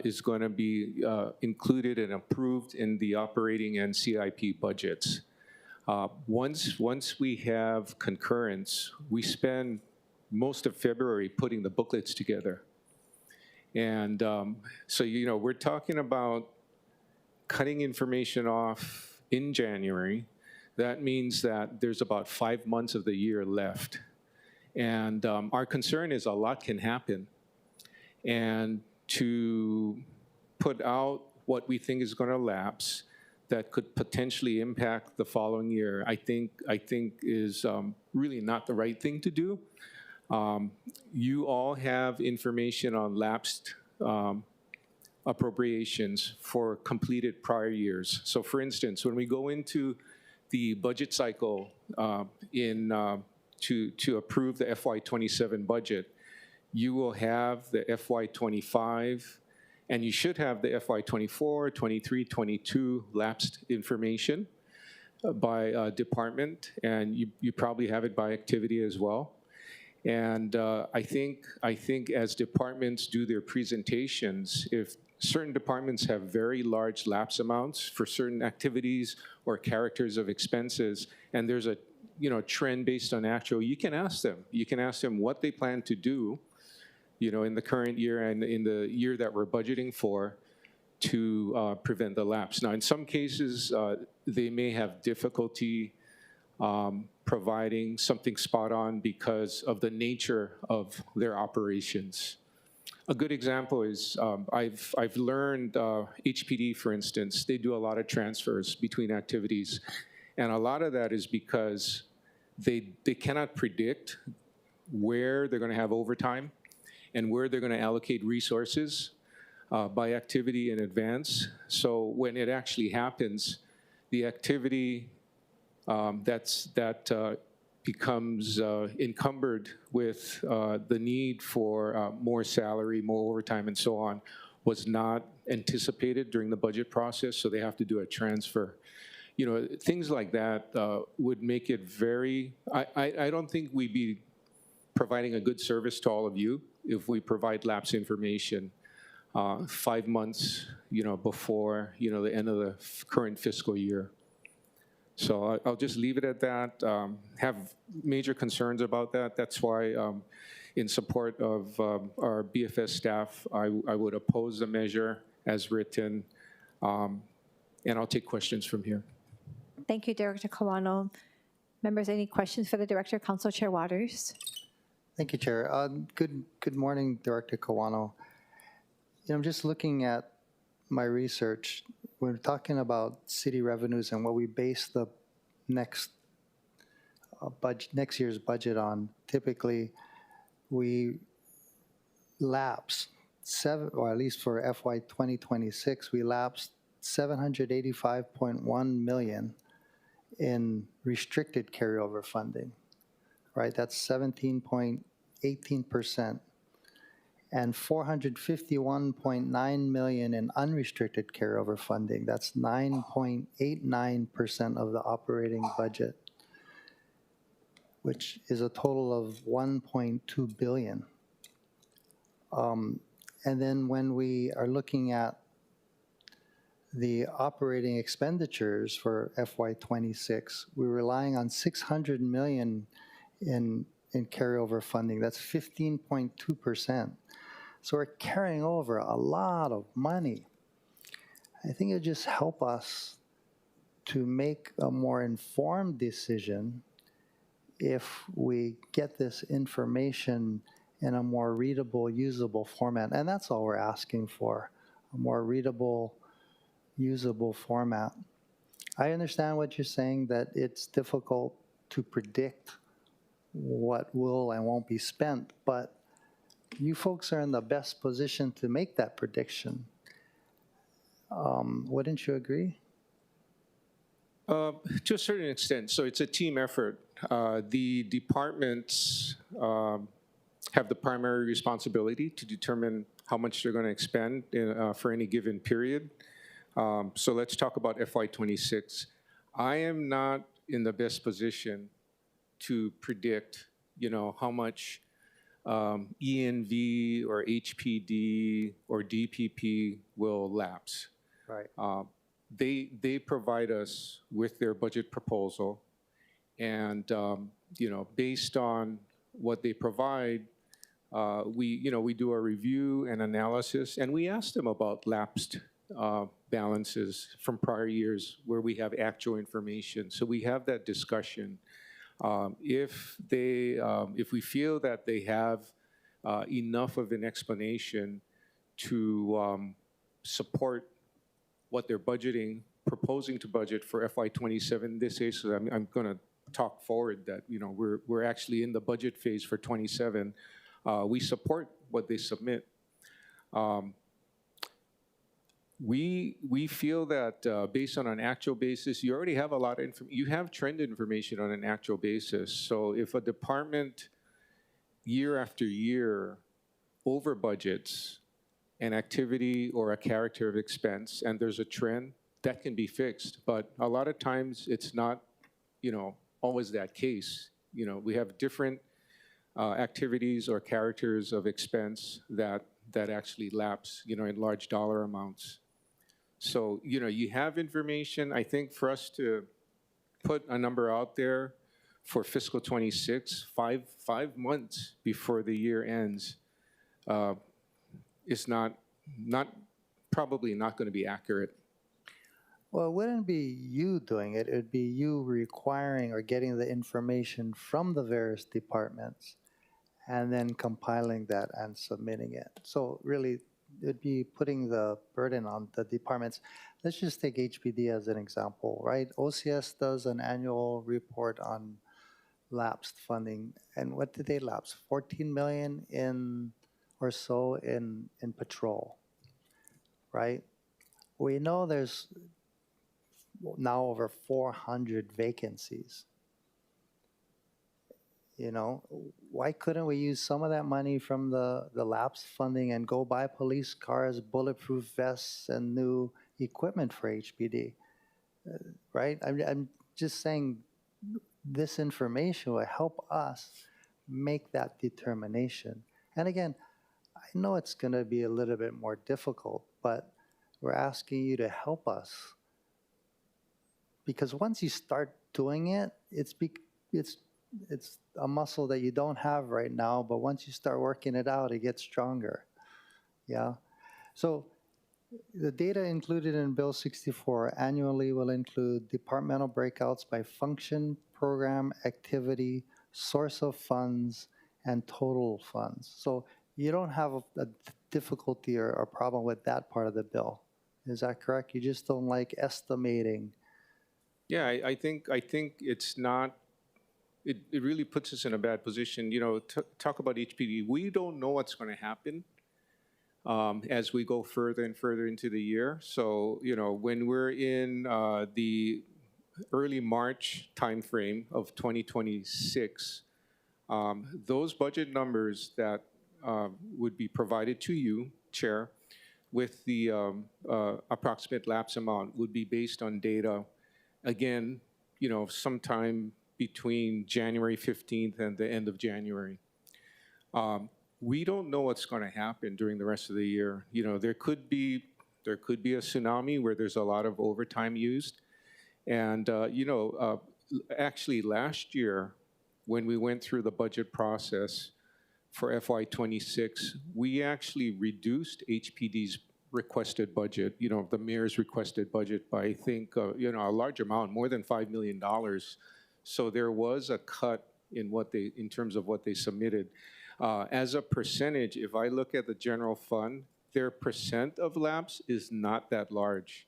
is going to be included and approved in the operating and CIP budgets. Once we have concurrence, we spend most of February putting the booklets together. And so, we're talking about cutting information off in January. That means that there's about 5 months of the year left. And our concern is a lot can happen. And to put out what we think is going to lapse that could potentially impact the following year, I think is really not the right thing to do. You all have information on lapsed appropriations for completed prior years. So for instance, when we go into the budget cycle to approve the FY27 budget, you will have the FY25, and you should have the FY24, 23, 22 lapsed information by department, and you probably have it by activity as well. And I think as departments do their presentations, if certain departments have very large lapse amounts for certain activities or characters of expenses, and there's a trend based on actual, you can ask them. You can ask them what they plan to do, in the current year and in the year that we're budgeting for to prevent the lapse. Now, in some cases, they may have difficulty providing something spot on because of the nature of their operations. A good example is I've learned HPD, for instance, they do a lot of transfers between activities. And a lot of that is because they cannot predict where they're going to have overtime and where they're going to allocate resources by activity in advance. So when it actually happens, the activity that becomes encumbered with the need for more salary, more overtime, and so on, was not anticipated during the budget process, so they have to do a transfer. Things like that would make it very, I don't think we'd be providing a good service to all of you if we provide lapse information 5 months, before, the end of the current fiscal year. So I'll just leave it at that. Have major concerns about that. That's why, in support of our BFS staff, I would oppose the measure as written, and I'll take questions from here. Thank you, Director Kawano. Members, any questions for the Director? Council Chair Waters. Thank you, Chair. Good morning, Director Kawano. I'm just looking at my research. We're talking about city revenues and what we base the next year's budget on. Typically, we lapse or at least for FY 2026, we lapsed $785.1 million in restricted carryover funding, right? That's 17.18%. And $451.9 million in unrestricted carryover funding. That's 9.89% of the operating budget, which is a total of $1.2 billion. And then when we are looking at the operating expenditures for FY26, we're relying on $600 million in carryover funding. That's 15.2%. So we're carrying over a lot of money. I think it'll just help us to make a more informed decision if we get this information in a more readable, usable format. And that's all we're asking for, a more readable, usable format. I understand what you're saying, that it's difficult to predict what will and won't be spent, but you folks are in the best position to make that prediction. Wouldn't you agree? To a certain extent. So it's a team effort. The departments have the primary responsibility to determine how much they're going to expend for any given period. So let's talk about FY26. I am not in the best position to predict, how much ENV or HPD or DPP will lapse. Right. They provide us with their budget proposal, and based on what they provide, we do a review and analysis, and we ask them about lapsed balances from prior years where we have actual information. So we have that discussion. If we feel that they have enough of an explanation to support what they're proposing to budget for FY27 this year, so I'm going to talk forward that we're actually in the budget phase for 27. We support what they submit. We feel that based on an actual basis, you already have a lot of information. You have trend information on an actual basis. So if a department year after year over budgets an activity or a character of expense and there's a trend, that can be fixed. But a lot of times it's not, always that case. We have different activities or characters of expense that actually lapse, in large dollar amounts. So, you have information. I think for us to put a number out there for fiscal 26, 5 months before the year ends, is probably not going to be accurate. Well, it wouldn't be you doing it. It would be you requiring or getting the information from the various departments and then compiling that and submitting it. So really, it'd be putting the burden on the departments. Let's just take HPD as an example, right? OCS does an annual report on lapsed funding. And what did they lapse? 14 million or so in patrol, right? We know there's now over 400 vacancies. Why couldn't we use some of that money from the lapse funding and go buy police cars, bulletproof vests, and new equipment for HPD? Right? I'm just saying this information will help us make that determination. And again, I know it's going to be a little bit more difficult, but we're asking you to help us. Because once you start doing it, it's a muscle that you don't have right now, but once you start working it out, it gets stronger. Yeah. So the data included in Bill 64 annually will include departmental breakouts by function, program, activity, source of funds, and total funds. So you don't have a difficulty or a problem with that part of the bill. Is that correct? You just don't like estimating. Yeah, I think it's not. It really puts us in a bad position. Talk about HPD. We don't know what's going to happen as we go further and further into the year. So, when we're in the early March timeframe of 2026, those budget numbers that would be provided to you, Chair, with the approximate lapse amount would be based on data, again, sometime between January 15th and the end of January. We don't know what's going to happen during the rest of the year. There could be a tsunami where there's a lot of overtime used. And, actually last year, when we went through the budget process for FY26, we actually reduced HPD's requested budget, the mayor's requested budget by, I think, a large amount, more than $5 million. So there was a cut in terms of what they submitted. As a percentage, if I look at the general fund, their percent of lapse is not that large.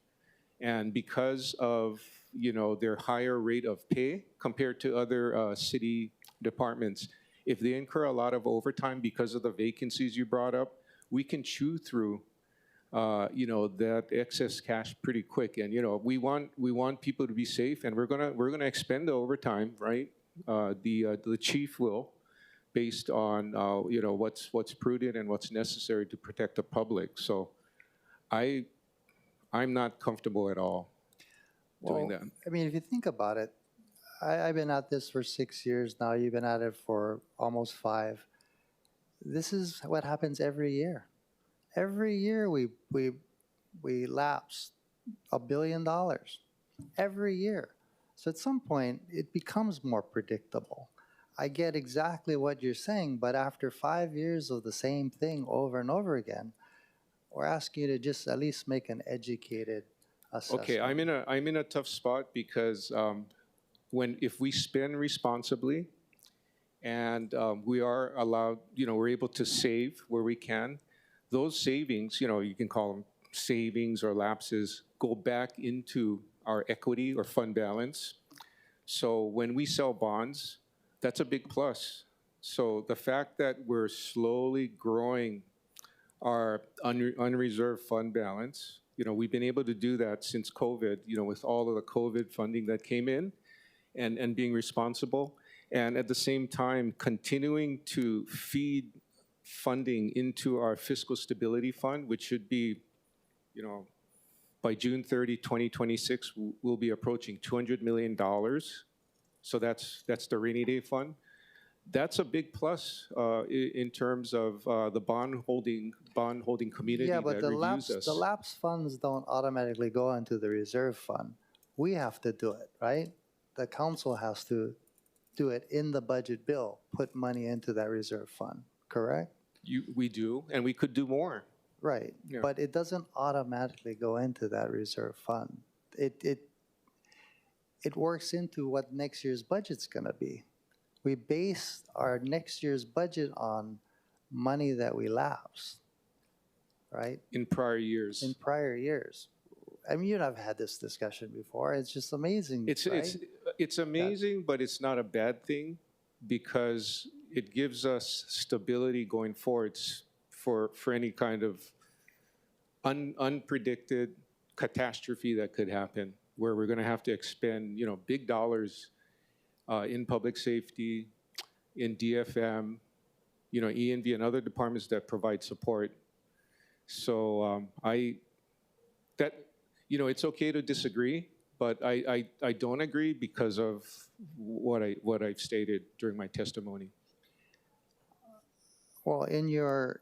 And because of, their higher rate of pay compared to other city departments, if they incur a lot of overtime because of the vacancies you brought up, we can chew through that excess cash pretty quick. And we want people to be safe, and we're gonna expend the overtime, right? The chief will, based on what's prudent and what's necessary to protect the public. So, I'm not comfortable at all doing that. I mean, if you think about it, I've been at this for 6 years now. You've been at it for almost 5. This is what happens every year. Every year we lapse $1 billion. Every year. So at some point, it becomes more predictable. I get exactly what you're saying, but after 5 years of the same thing over and over again, we're asking you to just at least make an educated assessment. Okay, I'm in a tough spot because if we spend responsibly and we are allowed, we're able to save where we can, those savings, you can call them savings or lapses, go back into our equity or fund balance. So when we sell bonds, that's a big plus. So the fact that we're slowly growing our unreserved fund balance, we've been able to do that since COVID, with all of the COVID funding that came in and being responsible. And at the same time, continuing to feed funding into our fiscal stability fund, which should be, by June 30, 2026, we'll be approaching $200 million. So that's the rainy day fund. that's a big plus in terms of the bond holding community Yeah, but that the reviews us. lapse funds don't automatically go into the reserve fund. We have to do it, right? The council has to do it in the budget bill, put money into that reserve fund, correct? We do, and we could do more. Right, Yeah. but it doesn't automatically go into that reserve fund. It works into what next year's budget's gonna be. We base our next year's budget on money that we lapsed, right? In prior years. In prior years. I mean, you and I've had this discussion before. It's just amazing, right? It's amazing, but it's not a bad thing because it gives us stability going forward for any kind of unpredicted catastrophe that could happen, where we're going to have to expend, big dollars in public safety, in DFM, E&V and other departments that provide support. So it's okay to disagree, but I don't agree because of what I've stated during my testimony. Well, in your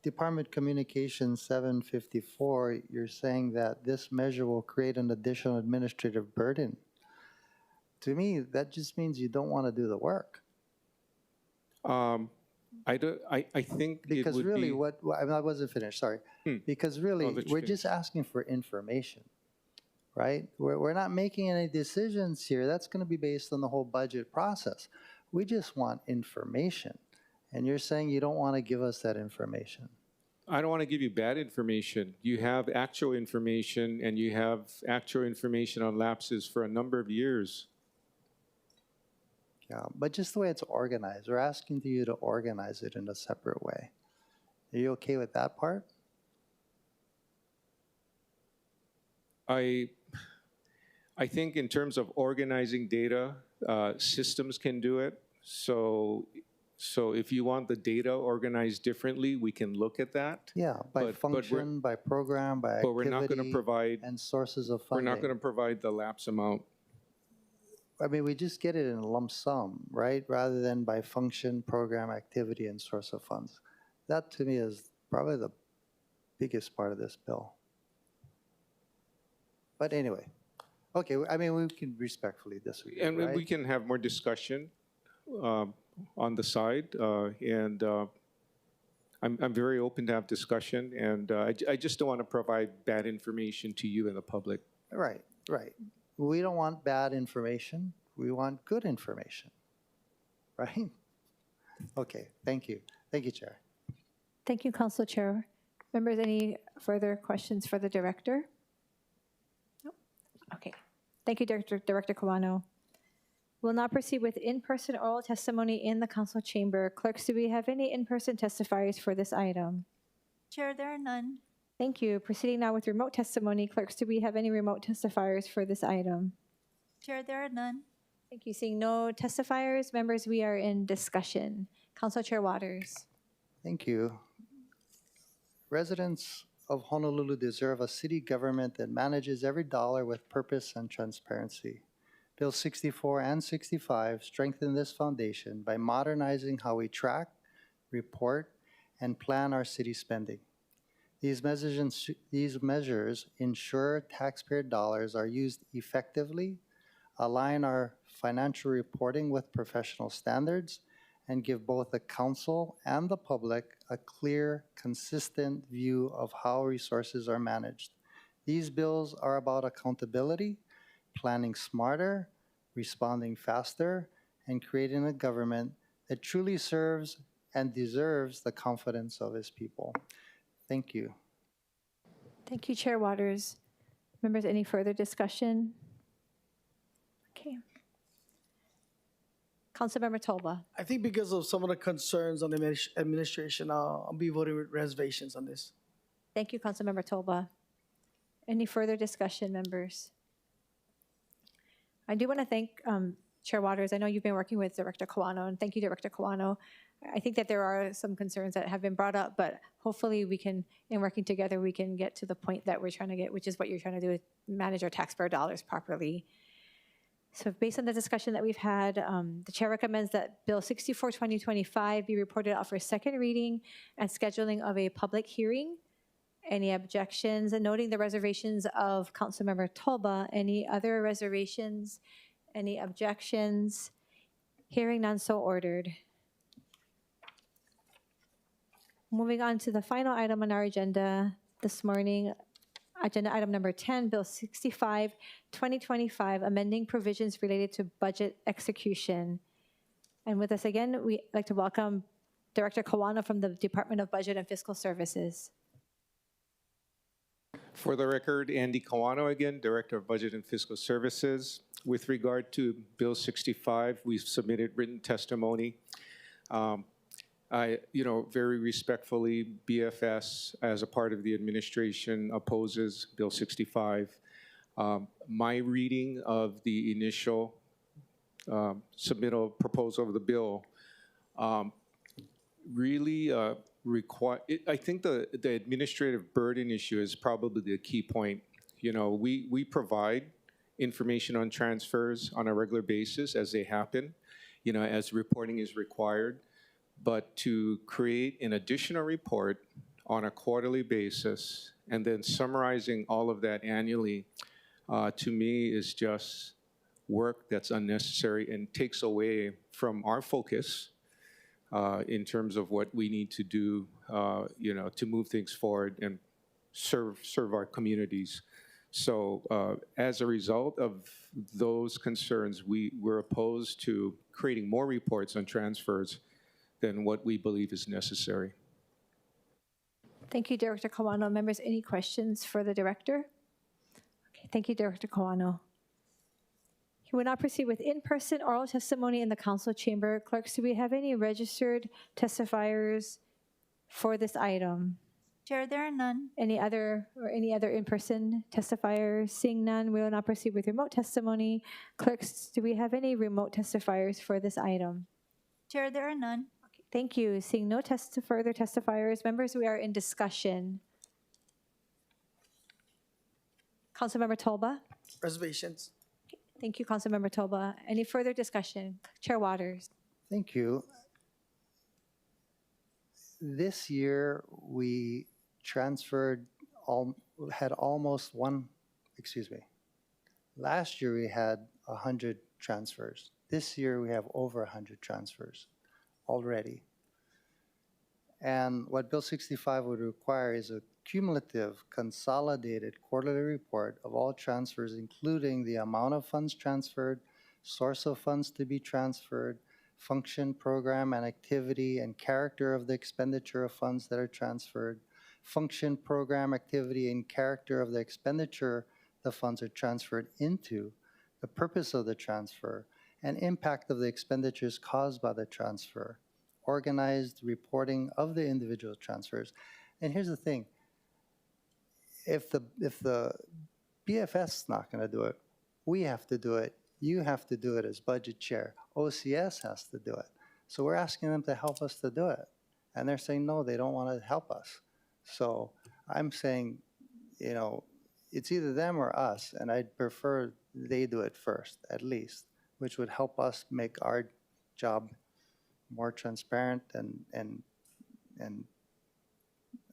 Department Communication 754, you're saying that this measure will create an additional administrative burden. To me, that just means you don't want to do the work. I think because it would really, be, I wasn't finished. Sorry. Because really, we're just asking for information, right? We're not making any decisions here. That's going to be based on the whole budget process. We just want information, and you're saying you don't want to give us that information. I don't want to give you bad information. You have actual information, and you have actual information on lapses for a number of years. Yeah, but just the way it's organized, we're asking you to organize it in a separate way. Are you okay with that part? I think in terms of organizing data, systems can do it. So if you want the data organized differently, we can look at that. Yeah, by function, by program, by activity, but we're not going to provide and sources of funding. We're not going to provide the lapse amount. I mean, we just get it in a lump sum, right? Rather than by function, program, activity, and source of funds. That to me is probably the biggest part of this bill. But anyway, okay, I mean, we can respectfully disagree, And right? we can have more discussion on the side. I'm very open to have discussion, and I just don't want to provide bad information to you and the public. Right, right. We don't want bad information. We want good information, right? Okay, thank you. Thank you, Chair. Thank you, Council Chair. Members, any further questions for the Director? No? Okay. Thank you, Director Kawano. We'll now proceed with in-person oral testimony in the Council Chamber. Clerks, do we have any in-person testifiers for this item? Chair, there are none. Thank you. Proceeding now with remote testimony. Clerks, do we have any remote testifiers for this item? Chair, there are none. Thank you. Seeing no testifiers, members, we are in discussion. Council Chair Waters. Thank you. Residents of Honolulu deserve a city government that manages every dollar with purpose and transparency. Bill 64 and 65 strengthen this foundation by modernizing how we track, report, and plan our city spending. These measures ensure taxpayer dollars are used effectively, align our financial reporting with professional standards, and give both the council and the public a clear, consistent view of how resources are managed. These bills are about accountability, planning smarter, responding faster, and creating a government that truly serves and deserves the confidence of its people. Thank you. Thank you, Chair Waters. Members, any further discussion? Okay. Councilmember Tolba. I think because of some of the concerns on the administration, I'll be voting with reservations on this. Thank you, Councilmember Tolba. Any further discussion, members? I do want to thank Chair Waters. I know you've been working with Director Kawano, and thank you, Director Kawano. I think that there are some concerns that have been brought up, but hopefully we can, in working together, we can get to the point that we're trying to get, which is what you're trying to do, is manage our taxpayer dollars properly. So based on the discussion that we've had, the chair recommends that Bill 64, 2025 be reported out for second reading and scheduling of a public hearing. Any objections? And noting the reservations of Councilmember Tolba, any other reservations? Any objections? Hearing none, so ordered. Moving on to the final item on our agenda this morning, agenda item number 10, Bill 65, 2025, amending provisions related to budget execution. And with us again, we'd like to welcome Director Kawano from the Department of Budget and Fiscal Services. For the record, Andy Kawano again, Director of Budget and Fiscal Services. With regard to Bill 65, we've submitted written testimony. Very respectfully, BFS, as a part of the administration, opposes Bill 65. My reading of the initial submittal proposal of the bill really I think the administrative burden issue is probably the key point. We provide information on transfers on a regular basis as they happen, as reporting is required. But to create an additional report on a quarterly basis and then summarizing all of that annually, to me, is just work that's unnecessary and takes away from our focus in terms of what we need to do, to move things forward and serve our communities. So as a result of those concerns, we're opposed to creating more reports on transfers than what we believe is necessary. Thank you, Director Kawano. Members, any questions for the director? Okay, thank you, Director Kawano. We will now proceed with in-person oral testimony in the council chamber. Clerks, do we have any registered testifiers for this item? Chair, there are none. Any other in-person testifiers? Seeing none, we will now proceed with remote testimony. Clerks, do we have any remote testifiers for this item? Chair, there are none. Okay, thank you. Seeing no further testifiers, members, we are in discussion. Councilmember Tolba? Reservations. Thank you, Councilmember Tolba. Any further discussion? Chair Waters. Thank you. This year, we had almost last year we had 100 transfers. This year we have over 100 transfers already. And what Bill 65 would require is a cumulative consolidated quarterly report of all transfers, including the amount of funds transferred, source of funds to be transferred, function, program, and activity and character of the expenditure of funds that are transferred, function, program, activity, and character of the expenditure the funds are transferred into, the purpose of the transfer, and impact of the expenditures caused by the transfer, organized reporting of the individual transfers. And here's the thing, if the BFS is not going to do it, we have to do it. You have to do it as budget chair. OCS has to do it. So we're asking them to help us to do it. And they're saying, no, they don't want to help us. So I'm saying, it's either them or us, and I'd prefer they do it first, at least, which would help us make our job more transparent and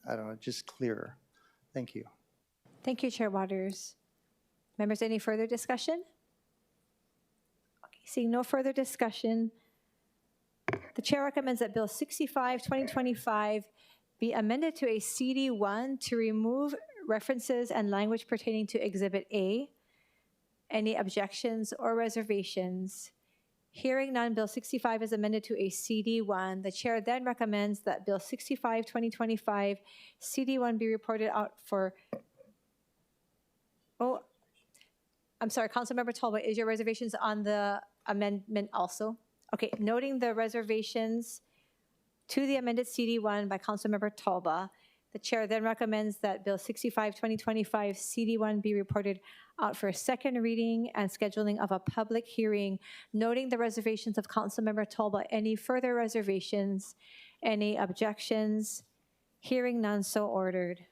I don't know, just clearer. Thank you. Thank you, Chair Waters. Members, any further discussion? Okay, seeing no further discussion, the chair recommends that Bill 65, 2025 be amended to a CD1 to remove references and language pertaining to Exhibit A. Any objections or reservations? Hearing none, Bill 65 is amended to a CD1. The chair then recommends that Bill 65, 2025, CD1 be reported out for, I'm sorry, Councilmember Tolba, is your reservations on the amendment also? Okay, noting the reservations to the amended CD1 by Councilmember Tolba, the chair then recommends that Bill 65, 2025, CD1 be reported out for a second reading and scheduling of a public hearing, noting the reservations of Councilmember Tolba. Any further reservations? Any objections? Hearing none, so ordered.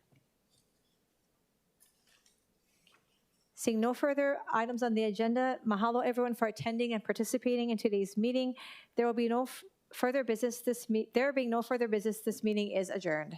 Seeing no further items on the agenda, mahalo everyone for attending and participating in today's meeting. There will be no further business. There being no further business, this meeting is adjourned.